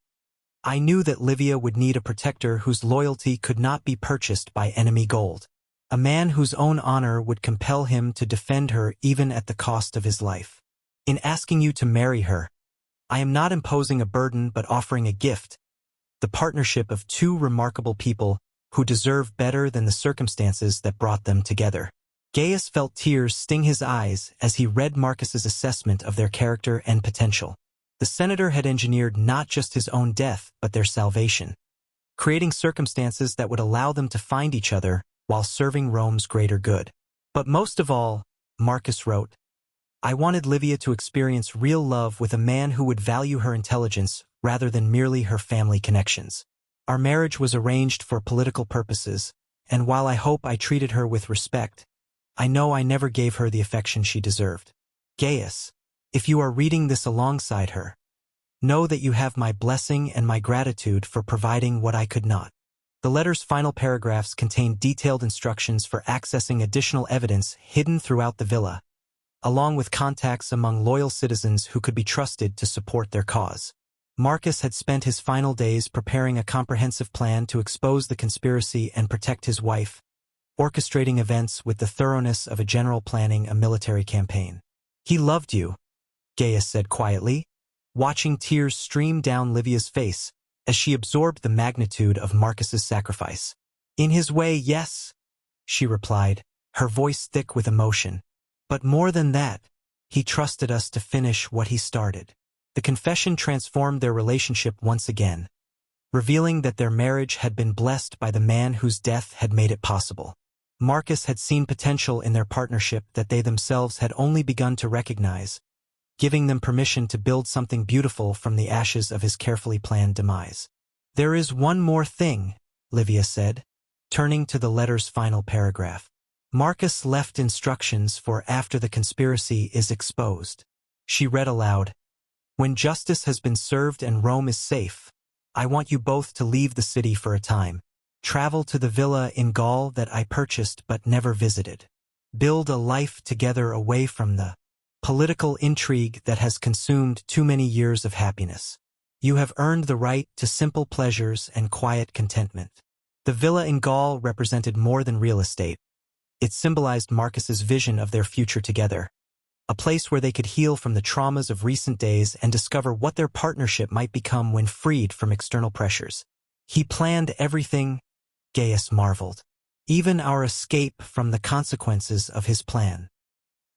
"I knew that Livia would need a protector whose loyalty could not be purchased by enemy gold, a man whose own honor would compel him to defend her even at the cost of his life. In asking you to marry her, I am not imposing a burden but offering a gift, the partnership of two remarkable people who deserve better than the circumstances that brought them together." Gaius felt tears sting his eyes as he read Marcus's assessment of their character and potential. The senator had engineered not just his own death but their salvation, creating circumstances that would allow them to find each other while serving Rome's greater good. "But most of all," Marcus wrote, "I wanted Livia to experience real love with a man who would value her intelligence rather than merely her family connections. Our marriage was arranged for political purposes, and while I hope I treated her with respect, I know I never gave her the affection she deserved. Gaius, if you are reading this alongside her, know that you have my blessing and my gratitude for providing what I could not. The letter's final paragraphs contain detailed instructions for accessing additional evidence hidden throughout the villa, along with contacts among loyal citizens who could be trusted to support their cause. Marcus had spent his final days preparing a comprehensive plan to expose the conspiracy and protect his wife, orchestrating events with the thoroughness of a general planning a military campaign. He loved you, Gaius said quietly, watching tears stream down Livia's face as she absorbed the magnitude of Marcus's sacrifice. In his way, yes, she replied, her voice thick with emotion. But more than that, he trusted us to finish what he started. The confession transformed their relationship once again, revealing that their marriage had been blessed by the man whose death had made it possible. Marcus had seen potential in their partnership that they themselves had only begun to recognize, giving them permission to build something beautiful from the ashes of his carefully planned demise. There is one more thing, Livia said, turning to the letter's final paragraph. Marcus left instructions for after the conspiracy is exposed. She read aloud, "When justice has been served and Rome is safe, I want you both to leave the city for a time. Travel to the villa in Gaul that I purchased but never visited. Build a life together away from the political intrigue that has consumed too many years of happiness. You have earned the right to simple pleasures and quiet contentment." The villa in Gaul represented more than real estate. It symbolized Marcus's vision of their future together, a place where they could heal from the traumas of recent days and discover what their partnership might become when freed from external pressures. He planned everything, Gaius marveled, even our escape from the consequences of his plan.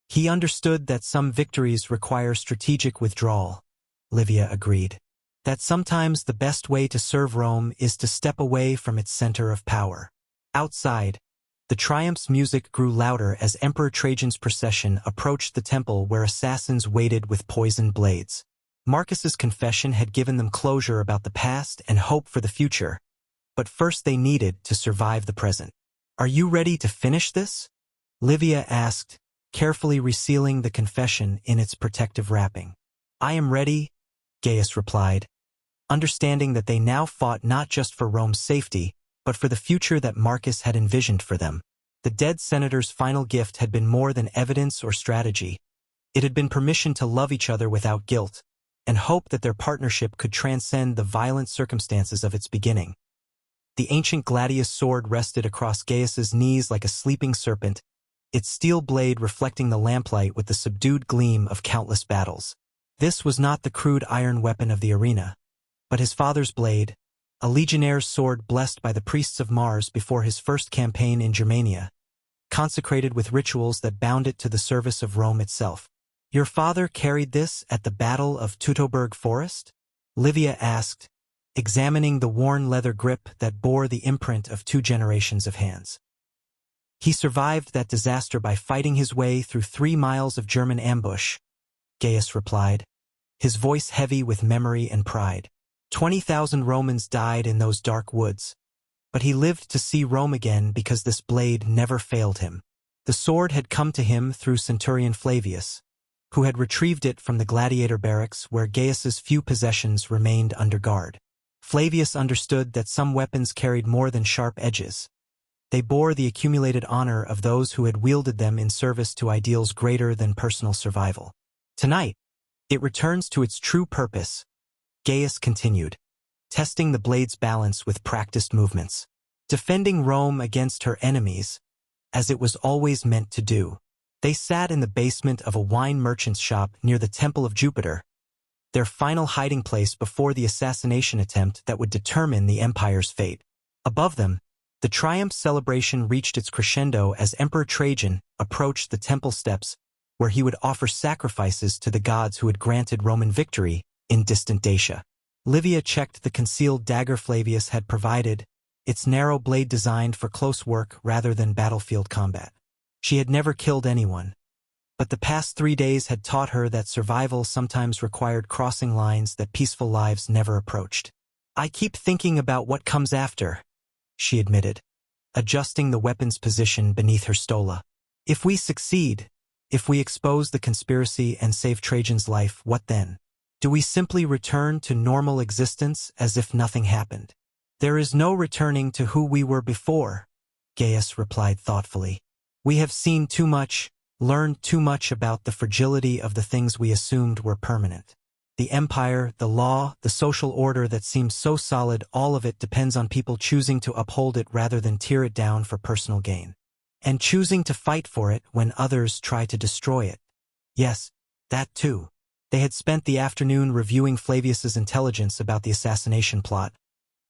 He understood that some victories require strategic withdrawal, Livia agreed. That sometimes the best way to serve Rome is to step away from its center of power. Outside, the triumph's music grew louder as Emperor Trajan's procession approached the temple where assassins waited with poisoned blades. Marcus's confession had given them closure about the past and hope for the future, but first they needed to survive the present. "Are you ready to finish this?" Livia asked, carefully resealing the confession in its protective wrapping. "I am ready," Gaius replied, understanding that they now fought not just for Rome's safety, but for the future that Marcus had envisioned for them. The dead senator's final gift had been more than evidence or strategy. It had been permission to love each other without guilt, and hope that their partnership could transcend the violent circumstances of its beginning. The ancient Gladiator sword rested across Gaius's knees like a sleeping serpent, its steel blade reflecting the lamplight with the subdued gleam of countless battles. This was not the crude iron weapon of the arena, but his father's blade, a legionnaire's sword blessed by the priests of Mars before his first campaign in Germania, consecrated with rituals that bound it to the service of Rome itself. "Your father carried this at the Battle of Teutoburg Forest?" Livia asked, examining the worn leather grip that bore the imprint of 2 generations of hands. "He survived that disaster by fighting his way through 3 miles of German ambush," Gaius replied, his voice heavy with memory and pride. 20,000 Romans died in those dark woods, but he lived to see Rome again because this blade never failed him. The sword had come to him through Centurion Flavius, who had retrieved it from the Gladiator barracks where Gaius's few possessions remained under guard. Flavius understood that some weapons carried more than sharp edges. They bore the accumulated honor of those who had wielded them in service to ideals greater than personal survival. "Tonight, it returns to its true purpose," Gaius continued, testing the blade's balance with practiced movements, defending Rome against her enemies, as it was always meant to do. They sat in the basement of a wine merchant's shop near the Temple of Jupiter, their final hiding place before the assassination attempt that would determine the empire's fate. Above them, the triumph celebration reached its crescendo as Emperor Trajan approached the temple steps where he would offer sacrifices to the gods who had granted Roman victory in distant Dacia. Livia checked the concealed dagger Flavius had provided, its narrow blade designed for close work rather than battlefield combat. She had never killed anyone, but the past 3 days had taught her that survival sometimes required crossing lines that peaceful lives never approached. "I keep thinking about what comes after," she admitted, adjusting the weapon's position beneath her stola. If we succeed, if we expose the conspiracy and save Trajan's life, what then? Do we simply return to normal existence as if nothing happened? There is no returning to who we were before, Gaius replied thoughtfully. We have seen too much, learned too much about the fragility of the things we assumed were permanent. The empire, the law, the social order that seems so solid, all of it depends on people choosing to uphold it rather than tear it down for personal gain. And choosing to fight for it when others try to destroy it. Yes, that too. They had spent the afternoon reviewing Flavius's intelligence about the assassination plot,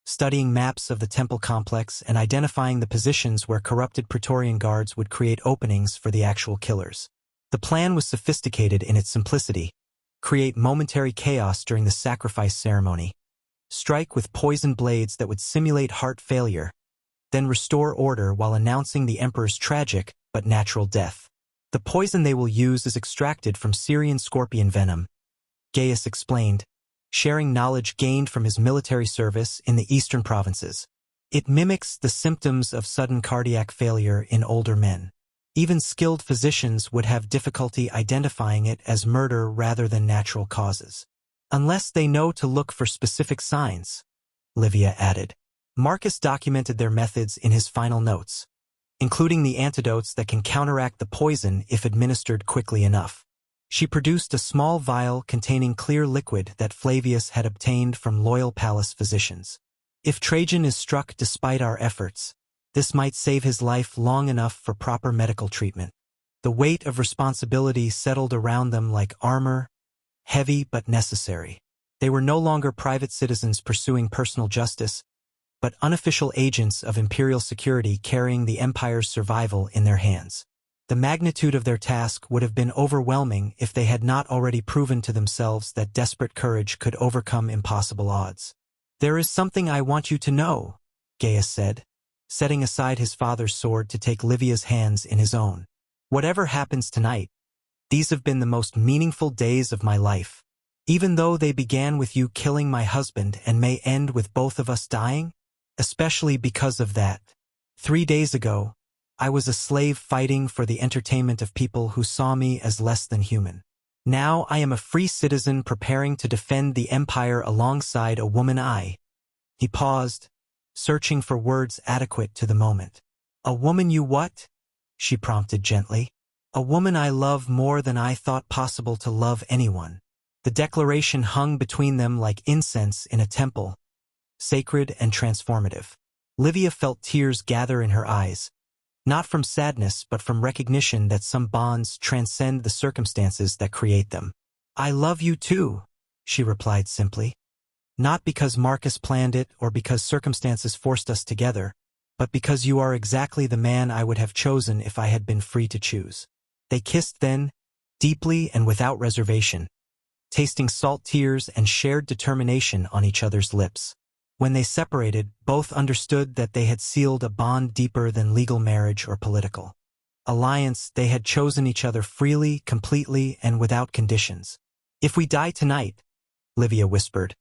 studying maps of the temple complex and identifying the positions where corrupted Praetorian guards would create openings for the actual killers. The plan was sophisticated in its simplicity. Create momentary chaos during the sacrifice ceremony. Strike with poisoned blades that would simulate heart failure, then restore order while announcing the emperor's tragic but natural death. The poison they will use is extracted from Syrian scorpion venom, Gaius explained, sharing knowledge gained from his military service in the eastern provinces. It mimics the symptoms of sudden cardiac failure in older men. Even skilled physicians would have difficulty identifying it as murder rather than natural causes. Unless they know to look for specific signs, Livia added. Marcus documented their methods in his final notes, including the antidotes that can counteract the poison if administered quickly enough. She produced a small vial containing clear liquid that Flavius had obtained from loyal palace physicians. If Trajan is struck despite our efforts, this might save his life long enough for proper medical treatment. The weight of responsibility settled around them like armor, heavy but necessary. They were no longer private citizens pursuing personal justice, but unofficial agents of imperial security carrying the empire's survival in their hands. The magnitude of their task would have been overwhelming if they had not already proven to themselves that desperate courage could overcome impossible odds. There is something I want you to know, Gaius said, setting aside his father's sword to take Livia's hands in his own. Whatever happens tonight, these have been the most meaningful days of my life. Even though they began with you killing my husband and may end with both of us dying, especially because of that. 3 days ago, I was a slave fighting for the entertainment of people who saw me as less than human. Now I am a free citizen preparing to defend the empire alongside a woman He paused, searching for words adequate to the moment. A woman you what? She prompted gently. A woman I love more than I thought possible to love anyone. The declaration hung between them like incense in a temple, sacred and transformative. Livia felt tears gather in her eyes, not from sadness but from recognition that some bonds transcend the circumstances that create them. I love you too, she replied simply. Not because Marcus planned it or because circumstances forced us together, but because you are exactly the man I would have chosen if I had been free to choose. They kissed then, deeply and without reservation, tasting salt tears and shared determination on each other's lips. When they separated, both understood that they had sealed a bond deeper than legal marriage or political alliance. They had chosen each other freely, completely, and without conditions. If we die tonight, Livia whispered,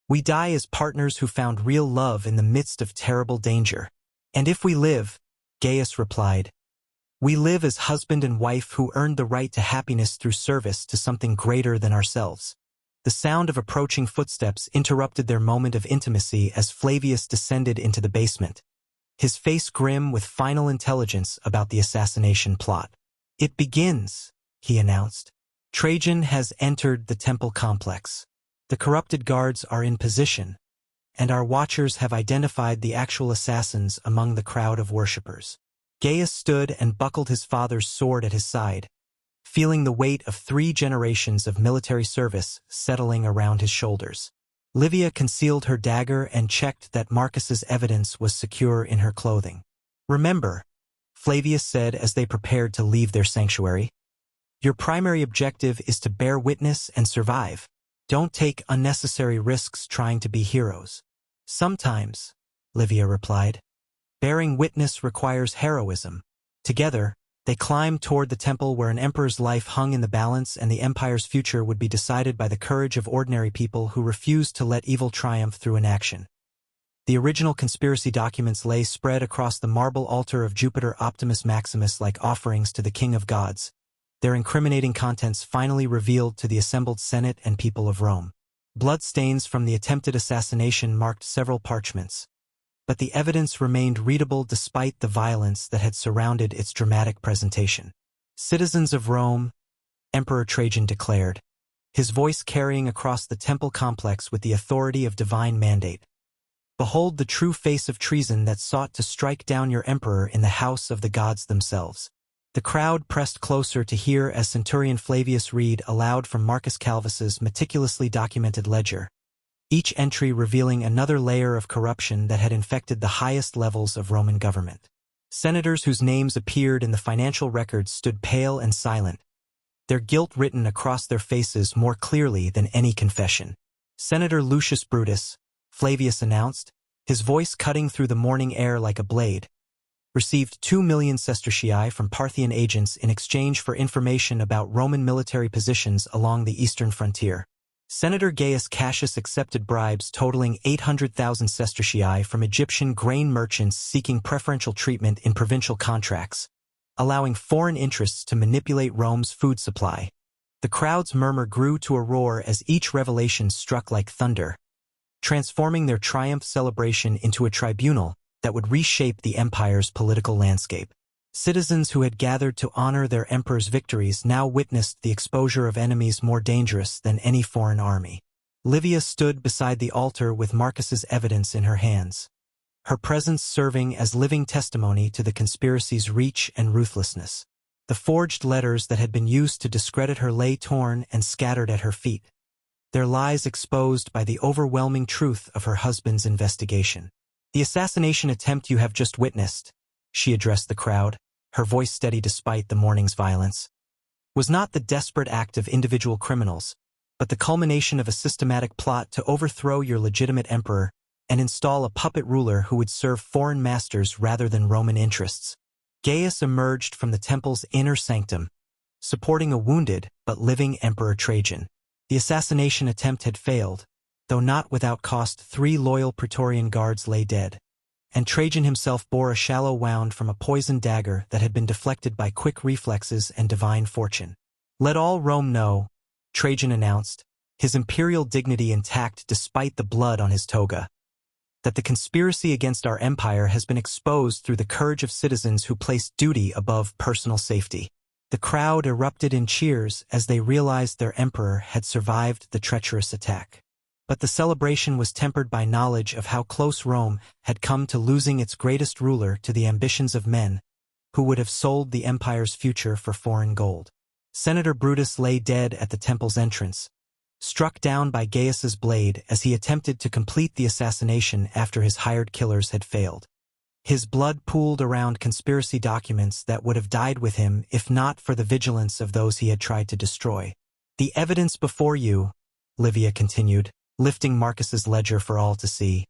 we die as partners who found real love in the midst of terrible danger. And if we live, Gaius replied, we live as husband and wife who earned the right to happiness through service to something greater than ourselves. The sound of approaching footsteps interrupted their moment of intimacy as Flavius descended into the basement, his face grim with final intelligence about the assassination plot. It begins, he announced. Trajan has entered the temple complex. The corrupted guards are in position, and our watchers have identified the actual assassins among the crowd of worshippers. Gaius stood and buckled his father's sword at his side, feeling the weight of 3 generations of military service settling around his shoulders. Livia concealed her dagger and checked that Marcus's evidence was secure in her clothing. Remember, Flavius said as they prepared to leave their sanctuary, your primary objective is to bear witness and survive. Don't take unnecessary risks trying to be heroes. Sometimes, Livia replied, bearing witness requires heroism. Together, they climbed toward the temple where an emperor's life hung in the balance and the empire's future would be decided by the courage of ordinary people who refused to let evil triumph through inaction. The original conspiracy documents lay spread across the marble altar of Jupiter Optimus Maximus like offerings to the King of Gods, their incriminating contents finally revealed to the assembled Senate and people of Rome. Bloodstains from the attempted assassination marked several parchments, but the evidence remained readable despite the violence that had surrounded its dramatic presentation. "Citizens of Rome," Emperor Trajan declared, his voice carrying across the temple complex with the authority of divine mandate. "Behold the true face of treason that sought to strike down your emperor in the house of the gods themselves." The crowd pressed closer to hear as Centurion Flavius read aloud from Marcus Calvus's meticulously documented ledger, each entry revealing another layer of corruption that had infected the highest levels of Roman government. Senators whose names appeared in the financial records stood pale and silent, their guilt written across their faces more clearly than any confession. "Senator Lucius Brutus," Flavius announced, his voice cutting through the morning air like a blade, "received 2 million sestertii from Parthian agents in exchange for information about Roman military positions along the eastern frontier. Senator Gaius Cassius accepted bribes totaling 800,000 sestertii from Egyptian grain merchants seeking preferential treatment in provincial contracts, allowing foreign interests to manipulate Rome's food supply." The crowd's murmur grew to a roar as each revelation struck like thunder, transforming their triumph celebration into a tribunal that would reshape the empire's political landscape. Citizens who had gathered to honor their emperor's victories now witnessed the exposure of enemies more dangerous than any foreign army. Livia stood beside the altar with Marcus's evidence in her hands, her presence serving as living testimony to the conspiracy's reach and ruthlessness. The forged letters that had been used to discredit her lay torn and scattered at her feet, their lies exposed by the overwhelming truth of her husband's investigation. "The assassination attempt you have just witnessed," she addressed the crowd, her voice steady despite the morning's violence, "was not the desperate act of individual criminals, but the culmination of a systematic plot to overthrow your legitimate emperor and install a puppet ruler who would serve foreign masters rather than Roman interests." Gaius emerged from the temple's inner sanctum, supporting a wounded but living Emperor Trajan. The assassination attempt had failed, though not without cost. 3 loyal Praetorian guards lay dead, and Trajan himself bore a shallow wound from a poisoned dagger that had been deflected by quick reflexes and divine fortune. "Let all Rome know," Trajan announced, his imperial dignity intact despite the blood on his toga, "that the conspiracy against our empire has been exposed through the courage of citizens who placed duty above personal safety." The crowd erupted in cheers as they realized their emperor had survived the treacherous attack. But the celebration was tempered by knowledge of how close Rome had come to losing its greatest ruler to the ambitions of men who would have sold the empire's future for foreign gold. Senator Brutus lay dead at the temple's entrance, struck down by Gaius's blade as he attempted to complete the assassination after his hired killers had failed. His blood pooled around conspiracy documents that would have died with him if not for the vigilance of those he had tried to destroy. "The evidence before you," Livia continued, lifting Marcus's ledger for all to see,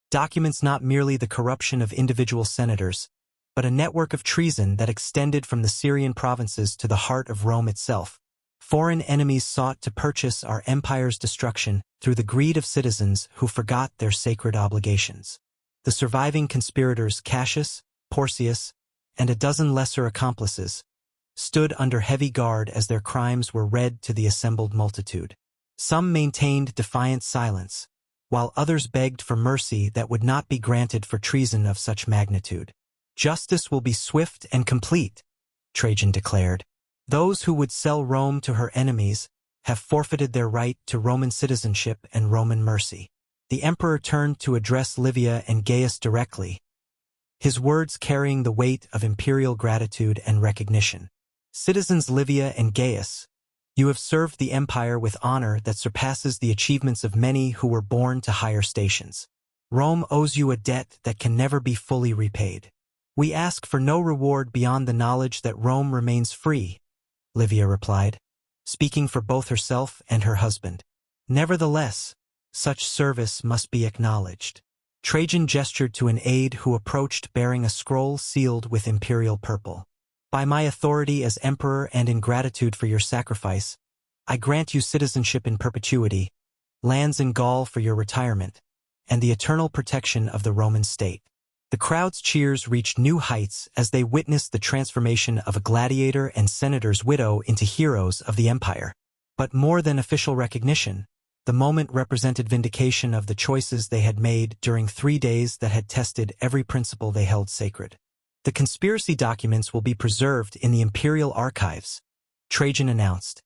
"documents not merely the corruption of individual senators, but a network of treason that extended from the Syrian provinces to the heart of Rome itself. Foreign enemies sought to purchase our empire's destruction through the greed of citizens who forgot their sacred obligations. The surviving conspirators Cassius, Porcius, and a dozen lesser accomplices stood under heavy guard as their crimes were read to the assembled multitude. Some maintained defiant silence, while others begged for mercy that would not be granted for treason of such magnitude. "Justice will be swift and complete," Trajan declared. "Those who would sell Rome to her enemies have forfeited their right to Roman citizenship and Roman mercy." The emperor turned to address Livia and Gaius directly, his words carrying the weight of imperial gratitude and recognition. "Citizens Livia and Gaius, you have served the empire with honor that surpasses the achievements of many who were born to higher stations. Rome owes you a debt that can never be fully repaid. We ask for no reward beyond the knowledge that Rome remains free," Livia replied, speaking for both herself and her husband. "Nevertheless, such service must be acknowledged." Trajan gestured to an aide who approached bearing a scroll sealed with imperial purple. "By my authority as emperor and in gratitude for your sacrifice, I grant you citizenship in perpetuity, lands in Gaul for your retirement, and the eternal protection of the Roman state. The crowd's cheers reached new heights as they witnessed the transformation of a gladiator and senator's widow into heroes of the empire. But more than official recognition, the moment represented vindication of the choices they had made during 3 days that had tested every principle they held sacred. The conspiracy documents will be preserved in the imperial archives, Trajan announced,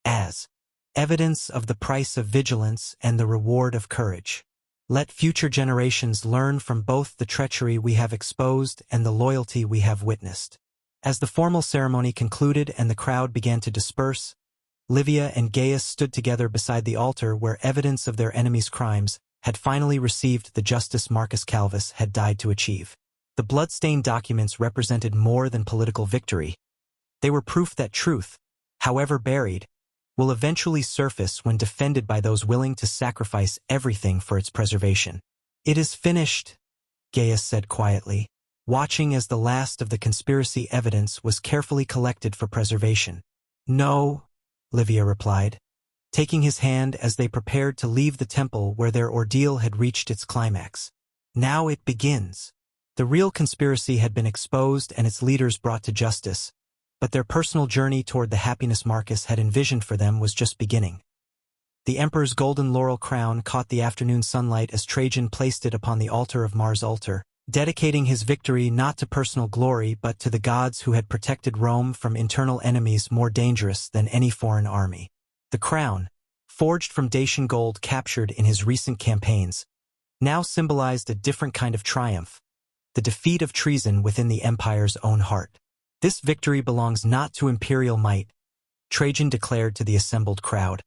as evidence of the price of vigilance and the reward of courage. Let future generations learn from both the treachery we have exposed and the loyalty we have witnessed. As the formal ceremony concluded and the crowd began to disperse, Livia and Gaius stood together beside the altar where evidence of their enemies' crimes had finally received the justice Marcus Calvus had died to achieve. The blood-stained documents represented more than political victory. They were proof that truth, however buried, will eventually surface when defended by those willing to sacrifice everything for its preservation. "It is finished," Gaius said quietly, watching as the last of the conspiracy evidence was carefully collected for preservation. "No," Livia replied, taking his hand as they prepared to leave the temple where their ordeal had reached its climax. "Now it begins." The real conspiracy had been exposed and its leaders brought to justice, but their personal journey toward the happiness Marcus had envisioned for them was just beginning. The emperor's golden laurel crown caught the afternoon sunlight as Trajan placed it upon the altar of Mars' altar, dedicating his victory not to personal glory but to the gods who had protected Rome from internal enemies more dangerous than any foreign army. The crown, forged from Dacian gold captured in his recent campaigns, now symbolized a different kind of triumph, the defeat of treason within the empire's own heart. "This victory belongs not to imperial might," Trajan declared to the assembled crowd,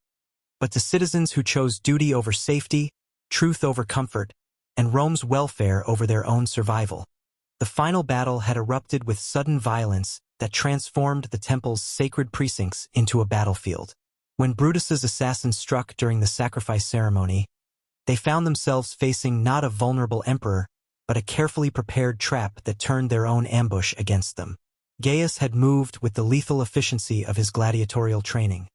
"but to citizens who chose duty over safety, truth over comfort, and Rome's welfare over their own survival." The final battle had erupted with sudden violence that transformed the temple's sacred precincts into a battlefield. When Brutus's assassins struck during the sacrifice ceremony, they found themselves facing not a vulnerable emperor, but a carefully prepared trap that turned their own ambush against them. Gaius had moved with the lethal efficiency of his gladiatorial training.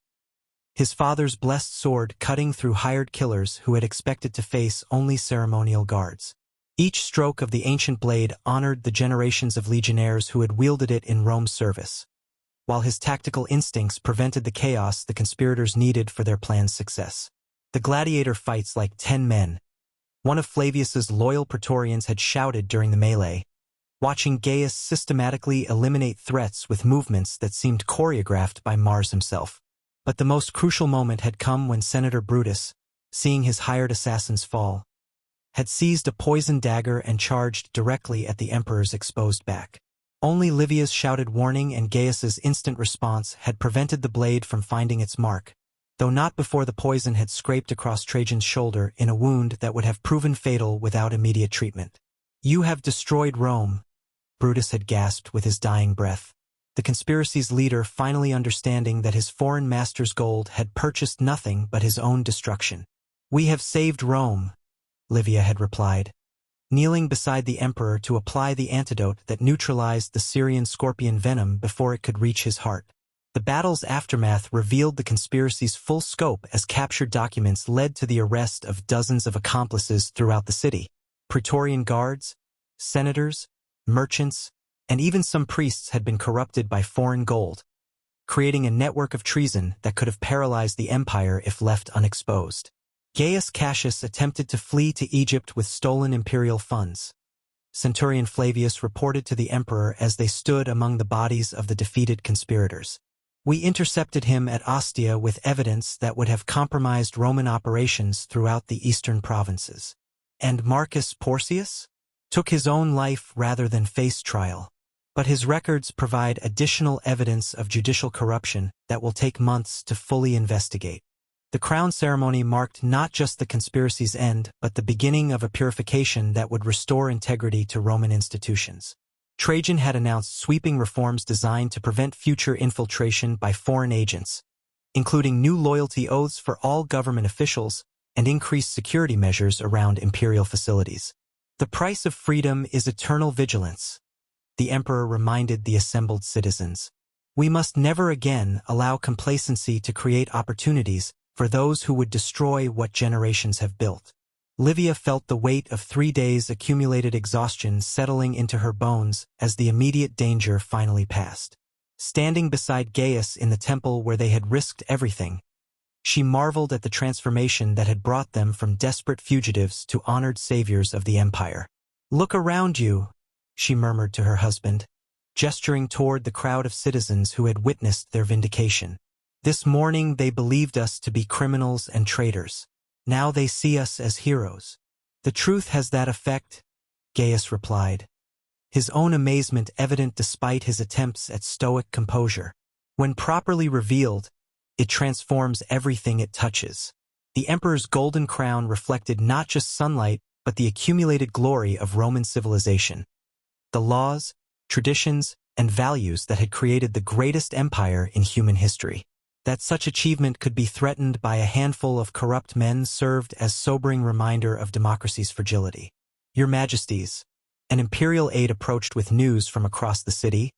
His father's blessed sword cutting through hired killers who had expected to face only ceremonial guards. Each stroke of the ancient blade honored the generations of legionnaires who had wielded it in Rome's service, while his tactical instincts prevented the chaos the conspirators needed for their plan's success. The gladiator fights like 10 men, one of Flavius's loyal praetorians had shouted during the melee, watching Gaius systematically eliminate threats with movements that seemed choreographed by Mars himself. But the most crucial moment had come when Senator Brutus, seeing his hired assassins fall, had seized a poisoned dagger and charged directly at the emperor's exposed back. Only Livia's shouted warning and Gaius's instant response had prevented the blade from finding its mark, though not before the poison had scraped across Trajan's shoulder in a wound that would have proven fatal without immediate treatment. "You have destroyed Rome," Brutus had gasped with his dying breath, the conspiracy's leader finally understanding that his foreign master's gold had purchased nothing but his own destruction. "We have saved Rome," Livia had replied, kneeling beside the emperor to apply the antidote that neutralized the Syrian scorpion venom before it could reach his heart. The battle's aftermath revealed the conspiracy's full scope as captured documents led to the arrest of dozens of accomplices throughout the city. Praetorian guards, senators, merchants, and even some priests had been corrupted by foreign gold, creating a network of treason that could have paralyzed the empire if left unexposed. Gaius Cassius attempted to flee to Egypt with stolen imperial funds. Centurion Flavius reported to the emperor as they stood among the bodies of the defeated conspirators. "We intercepted him at Ostia with evidence that would have compromised Roman operations throughout the eastern provinces." And Marcus Porcius took his own life rather than face trial. But his records provide additional evidence of judicial corruption that will take months to fully investigate. The crown ceremony marked not just the conspiracy's end, but the beginning of a purification that would restore integrity to Roman institutions. Trajan had announced sweeping reforms designed to prevent future infiltration by foreign agents, including new loyalty oaths for all government officials and increased security measures around imperial facilities. "The price of freedom is eternal vigilance," the emperor reminded the assembled citizens. "We must never again allow complacency to create opportunities for those who would destroy what generations have built." Livia felt the weight of 3 days' accumulated exhaustion settling into her bones as the immediate danger finally passed. Standing beside Gaius in the temple where they had risked everything, she marveled at the transformation that had brought them from desperate fugitives to honored saviors of the empire. "Look around you," she murmured to her husband, gesturing toward the crowd of citizens who had witnessed their vindication. "This morning they believed us to be criminals and traitors. Now they see us as heroes." "The truth has that effect," Gaius replied, his own amazement evident despite his attempts at stoic composure. "When properly revealed, it transforms everything it touches." The emperor's golden crown reflected not just sunlight, but the accumulated glory of Roman civilization. The laws, traditions, and values that had created the greatest empire in human history. That such achievement could be threatened by a handful of corrupt men served as sobering reminder of democracy's fragility. "Your Majesties," an imperial aide approached with news from across the city.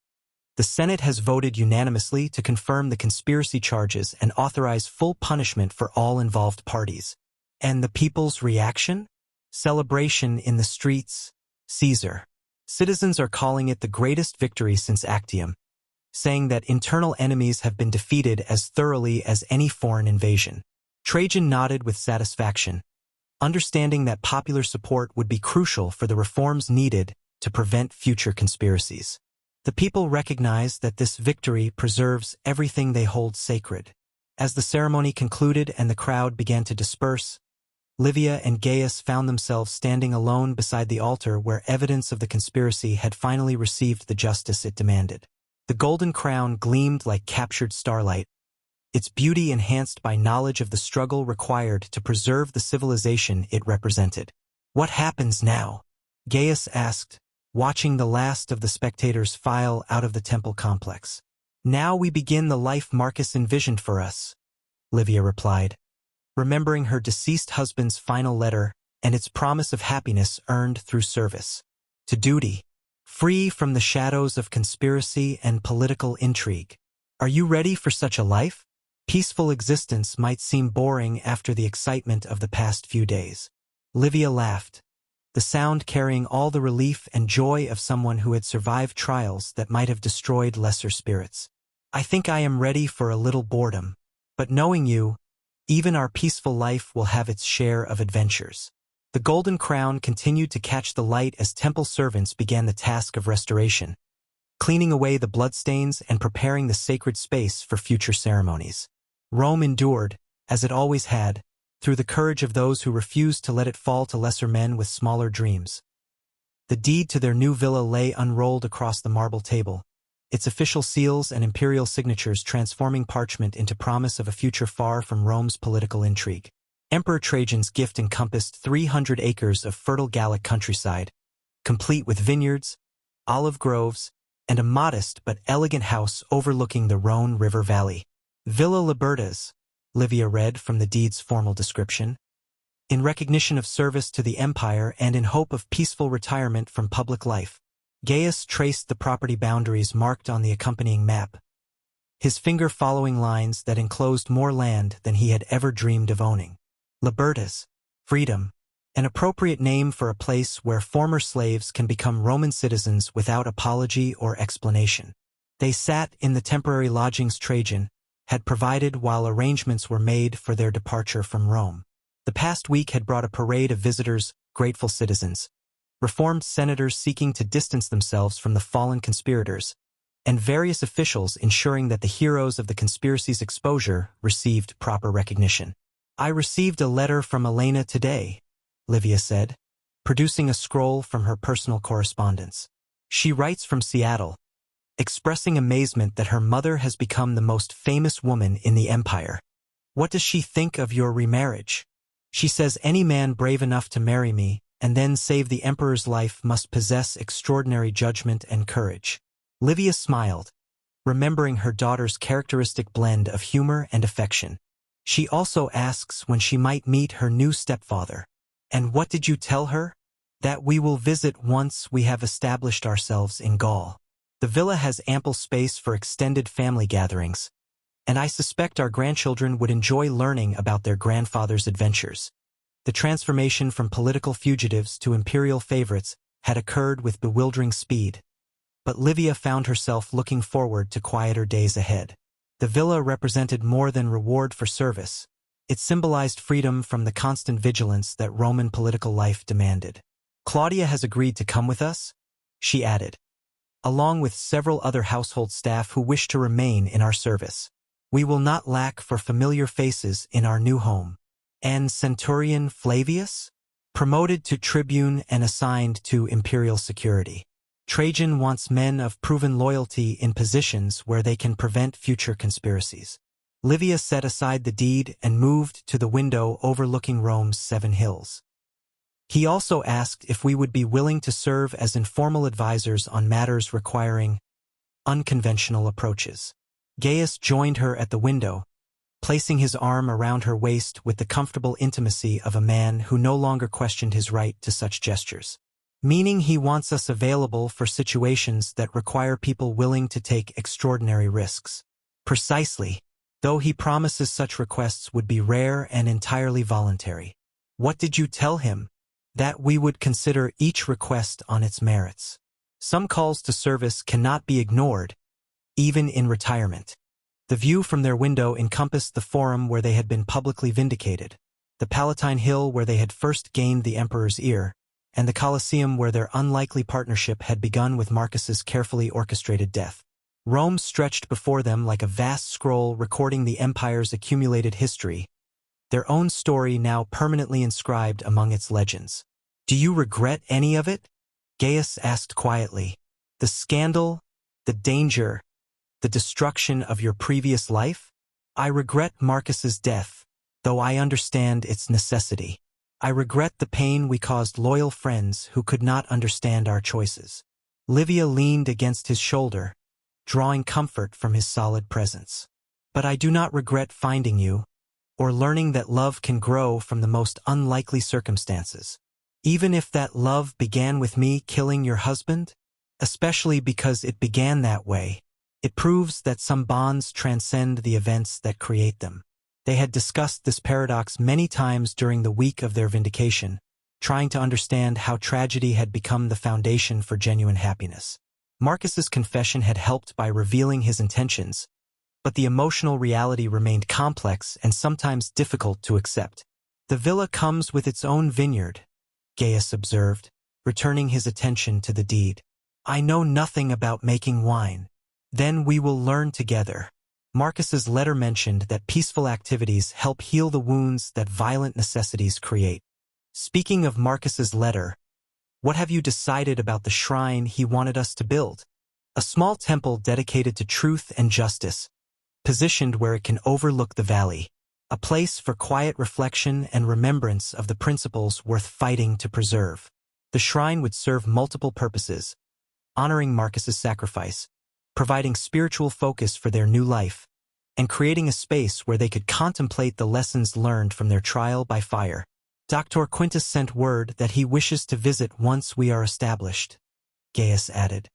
"The Senate has voted unanimously to confirm the conspiracy charges and authorize full punishment for all involved parties." "And the people's reaction?" "Celebration in the streets, Caesar." Citizens are calling it the greatest victory since Actium, saying that internal enemies have been defeated as thoroughly as any foreign invasion. Trajan nodded with satisfaction, understanding that popular support would be crucial for the reforms needed to prevent future conspiracies. The people recognize that this victory preserves everything they hold sacred. As the ceremony concluded and the crowd began to disperse, Livia and Gaius found themselves standing alone beside the altar where evidence of the conspiracy had finally received the justice it demanded. The golden crown gleamed like captured starlight, its beauty enhanced by knowledge of the struggle required to preserve the civilization it represented. "What happens now?" Gaius asked, watching the last of the spectators file out of the temple complex. "Now we begin the life Marcus envisioned for us," Livia replied, remembering her deceased husband's final letter and its promise of happiness earned through service. "To duty, free from the shadows of conspiracy and political intrigue. Are you ready for such a life? Peaceful existence might seem boring after the excitement of the past few days." Livia laughed, the sound carrying all the relief and joy of someone who had survived trials that might have destroyed lesser spirits. "I think I am ready for a little boredom. But knowing you, even our peaceful life will have its share of adventures." The golden crown continued to catch the light as temple servants began the task of restoration, cleaning away the bloodstains and preparing the sacred space for future ceremonies. Rome endured, as it always had, through the courage of those who refused to let it fall to lesser men with smaller dreams. The deed to their new villa lay unrolled across the marble table, its official seals and imperial signatures transforming parchment into promise of a future far from Rome's political intrigue. Emperor Trajan's gift encompassed 300 acres of fertile Gallic countryside, complete with vineyards, olive groves, and a modest but elegant house overlooking the Rhone River Valley. "Villa Libertas," Livia read from the deed's formal description. "In recognition of service to the empire and in hope of peaceful retirement from public life." Gaius traced the property boundaries marked on the accompanying map, his finger following lines that enclosed more land than he had ever dreamed of owning. Libertas, freedom, an appropriate name for a place where former slaves can become Roman citizens without apology or explanation. They sat in the temporary lodgings Trajan had provided while arrangements were made for their departure from Rome. The past week had brought a parade of visitors, grateful citizens, reformed senators seeking to distance themselves from the fallen conspirators, and various officials ensuring that the heroes of the conspiracy's exposure received proper recognition. "I received a letter from Elena today," Livia said, producing a scroll from her personal correspondence. "She writes from Seattle, expressing amazement that her mother has become the most famous woman in the empire. What does she think of your remarriage? She says any man brave enough to marry me and then save the emperor's life must possess extraordinary judgment and courage." Livia smiled, remembering her daughter's characteristic blend of humor and affection. She also asks when she might meet her new stepfather. "And what did you tell her?" "That we will visit once we have established ourselves in Gaul. The villa has ample space for extended family gatherings, and I suspect our grandchildren would enjoy learning about their grandfather's adventures. The transformation from political fugitives to imperial favorites had occurred with bewildering speed, but Livia found herself looking forward to quieter days ahead. The villa represented more than reward for service. It symbolized freedom from the constant vigilance that Roman political life demanded. "Claudia has agreed to come with us," she added, "along with several other household staff who wish to remain in our service. We will not lack for familiar faces in our new home." And Centurion Flavius? Promoted to tribune and assigned to imperial security. Trajan wants men of proven loyalty in positions where they can prevent future conspiracies. Livia set aside the deed and moved to the window overlooking Rome's 7 hills. He also asked if we would be willing to serve as informal advisors on matters requiring unconventional approaches. Gaius joined her at the window, placing his arm around her waist with the comfortable intimacy of a man who no longer questioned his right to such gestures. "Meaning he wants us available for situations that require people willing to take extraordinary risks." "Precisely, though he promises such requests would be rare and entirely voluntary." "What did you tell him?" "That we would consider each request on its merits. Some calls to service cannot be ignored, even in retirement." The view from their window encompassed the forum where they had been publicly vindicated, the Palatine Hill where they had first gained the emperor's ear, and the Colosseum where their unlikely partnership had begun with Marcus's carefully orchestrated death. Rome stretched before them like a vast scroll recording the empire's accumulated history, their own story now permanently inscribed among its legends. "Do you regret any of it?" Gaius asked quietly. "The scandal, the danger, the destruction of your previous life? I regret Marcus's death, though I understand its necessity. I regret the pain we caused loyal friends who could not understand our choices." Livia leaned against his shoulder, drawing comfort from his solid presence. "But I do not regret finding you, or learning that love can grow from the most unlikely circumstances. Even if that love began with me killing your husband, especially because it began that way, it proves that some bonds transcend the events that create them." They had discussed this paradox many times during the week of their vindication, trying to understand how tragedy had become the foundation for genuine happiness. Marcus's confession had helped by revealing his intentions, but the emotional reality remained complex and sometimes difficult to accept. "The villa comes with its own vineyard," Gaius observed, returning his attention to the deed. "I know nothing about making wine. Then we will learn together." Marcus's letter mentioned that peaceful activities help heal the wounds that violent necessities create. Speaking of Marcus's letter, what have you decided about the shrine he wanted us to build? "A small temple dedicated to truth and justice, positioned where it can overlook the valley. A place for quiet reflection and remembrance of the principles worth fighting to preserve." The shrine would serve multiple purposes, honoring Marcus's sacrifice, providing spiritual focus for their new life, and creating a space where they could contemplate the lessons learned from their trial by fire. "Dr. Quintus sent word that he wishes to visit once we are established," Gaius added.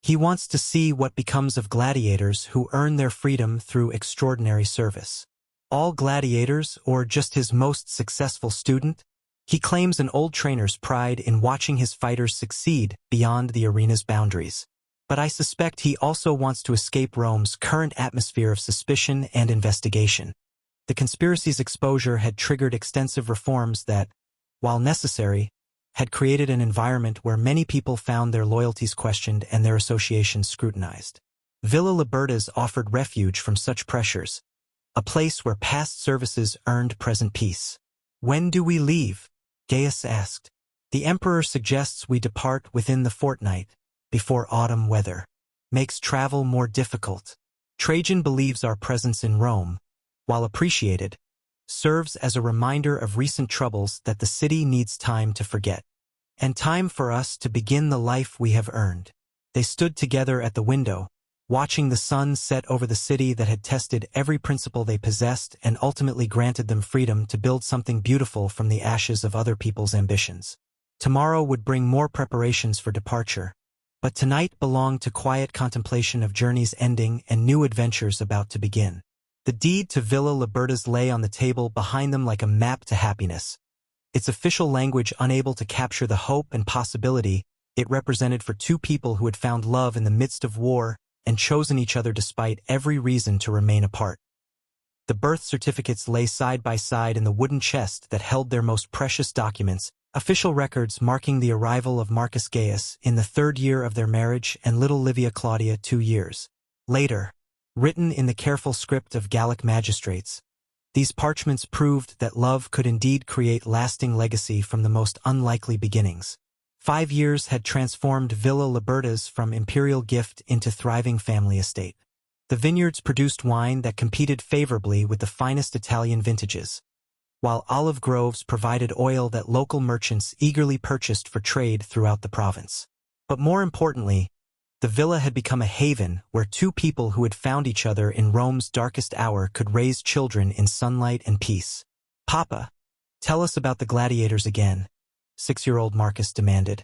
"He wants to see what becomes of gladiators who earn their freedom through extraordinary service." "All gladiators, or just his most successful student?" He claims an old trainer's pride in watching his fighters succeed beyond the arena's boundaries. But I suspect he also wants to escape Rome's current atmosphere of suspicion and investigation. The conspiracy's exposure had triggered extensive reforms that, while necessary, had created an environment where many people found their loyalties questioned and their associations scrutinized. Villa Liberta's offered refuge from such pressures, a place where past services earned present peace. "When do we leave?" Gaius asked. "The emperor suggests we depart within the fortnight, before autumn weather makes travel more difficult. Trajan believes our presence in Rome, while appreciated, serves as a reminder of recent troubles that the city needs time to forget, and time for us to begin the life we have earned." They stood together at the window, watching the sun set over the city that had tested every principle they possessed and ultimately granted them freedom to build something beautiful from the ashes of other people's ambitions. Tomorrow would bring more preparations for departure, but tonight belonged to quiet contemplation of journeys ending and new adventures about to begin. The deed to Villa Liberta's lay on the table behind them like a map to happiness, its official language unable to capture the hope and possibility it represented for two people who had found love in the midst of war and chosen each other despite every reason to remain apart. The birth certificates lay side by side in the wooden chest that held their most precious documents, official records marking the arrival of Marcus Gaius in the 3rd year of their marriage and little Livia Claudia 2 years later. Written in the careful script of Gallic magistrates, these parchments proved that love could indeed create lasting legacy from the most unlikely beginnings. 5 years had transformed Villa Liberta's from imperial gift into thriving family estate. The vineyards produced wine that competed favorably with the finest Italian vintages, while olive groves provided oil that local merchants eagerly purchased for trade throughout the province. But more importantly, the villa had become a haven where two people who had found each other in Rome's darkest hour could raise children in sunlight and peace. "Papa, tell us about the gladiators again," 6-year-old Marcus demanded,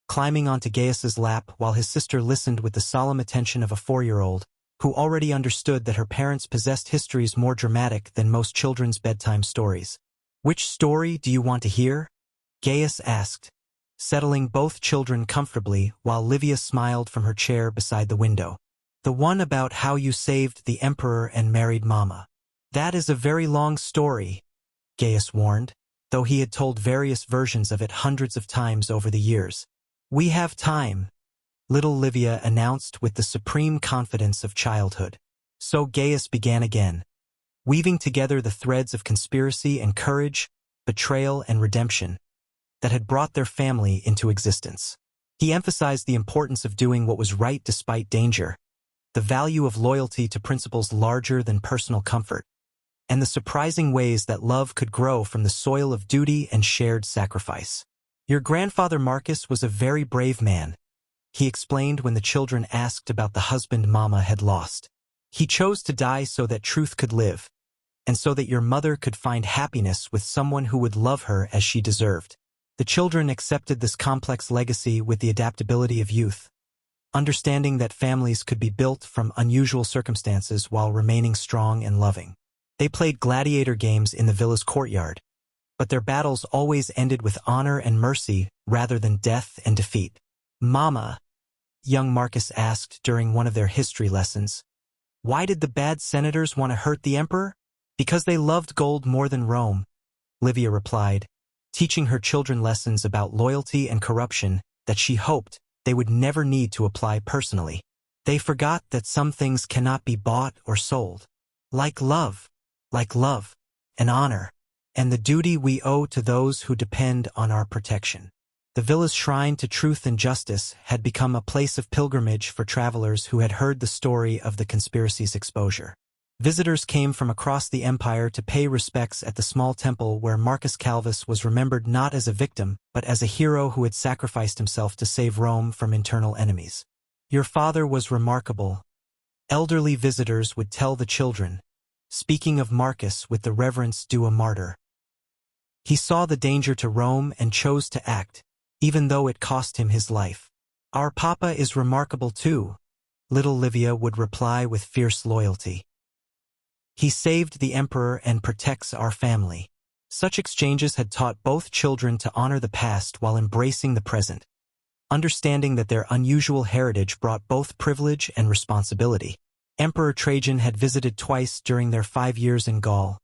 climbing onto Gaius's lap while his sister listened with the solemn attention of a 4-year-old, who already understood that her parents possessed histories more dramatic than most children's bedtime stories. "Which story do you want to hear?" Gaius asked, settling both children comfortably while Livia smiled from her chair beside the window. "The one about how you saved the emperor and married Mama." "That is a very long story," Gaius warned, though he had told various versions of it hundreds of times over the years. "We have time," little Livia announced with the supreme confidence of childhood. So Gaius began again, weaving together the threads of conspiracy and courage, betrayal and redemption that had brought their family into existence. He emphasized the importance of doing what was right despite danger, the value of loyalty to principles larger than personal comfort, and the surprising ways that love could grow from the soil of duty and shared sacrifice. "Your grandfather Marcus was a very brave man," he explained when the children asked about the husband Mama had lost. "He chose to die so that truth could live, and so that your mother could find happiness with someone who would love her as she deserved." The children accepted this complex legacy with the adaptability of youth, understanding that families could be built from unusual circumstances while remaining strong and loving. They played gladiator games in the villa's courtyard, but their battles always ended with honor and mercy rather than death and defeat. "Mama," young Marcus asked during one of their history lessons, "why did the bad senators want to hurt the emperor?" "Because they loved gold more than Rome," Livia replied, teaching her children lessons about loyalty and corruption that she hoped they would never need to apply personally. "They forgot that some things cannot be bought or sold. Like love, and honor, and the duty we owe to those who depend on our protection." The villa's shrine to truth and justice had become a place of pilgrimage for travelers who had heard the story of the conspiracy's exposure. Visitors came from across the empire to pay respects at the small temple where Marcus Calvus was remembered not as a victim, but as a hero who had sacrificed himself to save Rome from internal enemies. "Your father was remarkable," elderly visitors would tell the children, speaking of Marcus with the reverence due a martyr. "He saw the danger to Rome and chose to act, even though it cost him his life." "Our papa is remarkable too," little Livia would reply with fierce loyalty. "He saved the emperor and protects our family." Such exchanges had taught both children to honor the past while embracing the present, understanding that their unusual heritage brought both privilege and responsibility. Emperor Trajan had visited twice during their 5 years in Gaul,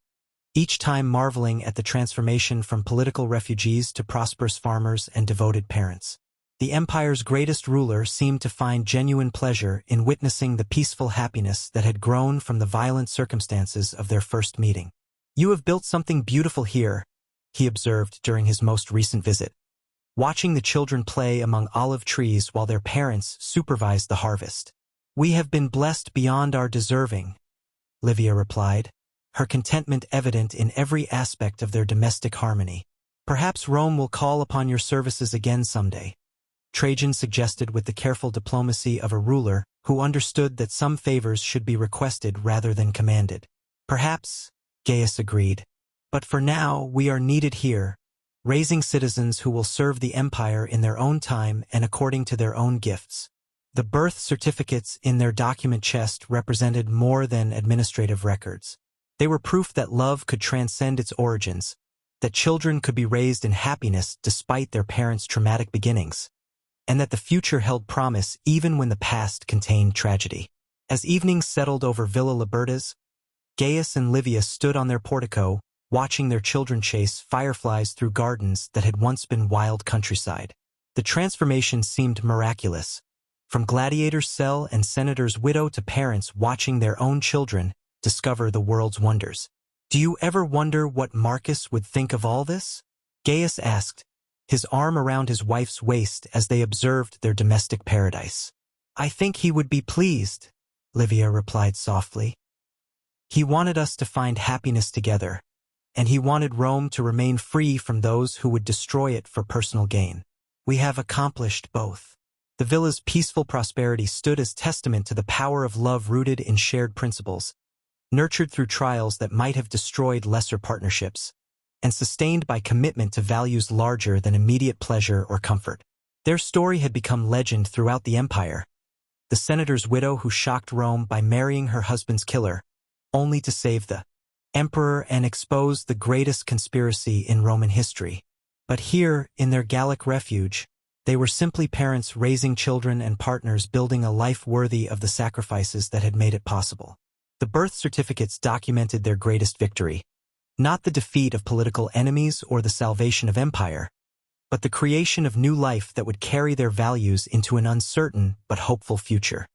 each time marveling at the transformation from political refugees to prosperous farmers and devoted parents. The empire's greatest ruler seemed to find genuine pleasure in witnessing the peaceful happiness that had grown from the violent circumstances of their first meeting. "You have built something beautiful here," he observed during his most recent visit, watching the children play among olive trees while their parents supervised the harvest. "We have been blessed beyond our deserving," Livia replied, her contentment evident in every aspect of their domestic harmony. "Perhaps Rome will call upon your services again someday," Trajan suggested with the careful diplomacy of a ruler who understood that some favors should be requested rather than commanded. "Perhaps," Gaius agreed, "but for now we are needed here, raising citizens who will serve the empire in their own time and according to their own gifts." The birth certificates in their document chest represented more than administrative records. They were proof that love could transcend its origins, that children could be raised in happiness despite their parents' traumatic beginnings, and that the future held promise even when the past contained tragedy. As evening settled over Villa Libertas, Gaius and Livia stood on their portico, watching their children chase fireflies through gardens that had once been wild countryside. The transformation seemed miraculous, from gladiator's cell and senator's widow to parents watching their own children discover the world's wonders. "Do you ever wonder what Marcus would think of all this?" Gaius asked, his arm around his wife's waist as they observed their domestic paradise. "I think he would be pleased," Livia replied softly. "He wanted us to find happiness together, and he wanted Rome to remain free from those who would destroy it for personal gain. We have accomplished both." The villa's peaceful prosperity stood as testament to the power of love rooted in shared principles, nurtured through trials that might have destroyed lesser partnerships, and sustained by commitment to values larger than immediate pleasure or comfort. Their story had become legend throughout the empire. The senator's widow who shocked Rome by marrying her husband's killer, only to save the emperor and expose the greatest conspiracy in Roman history. But here, in their Gallic refuge, they were simply parents raising children and partners building a life worthy of the sacrifices that had made it possible. The birth certificates documented their greatest victory, not the defeat of political enemies or the salvation of empire, but the creation of new life that would carry their values into an uncertain but hopeful future.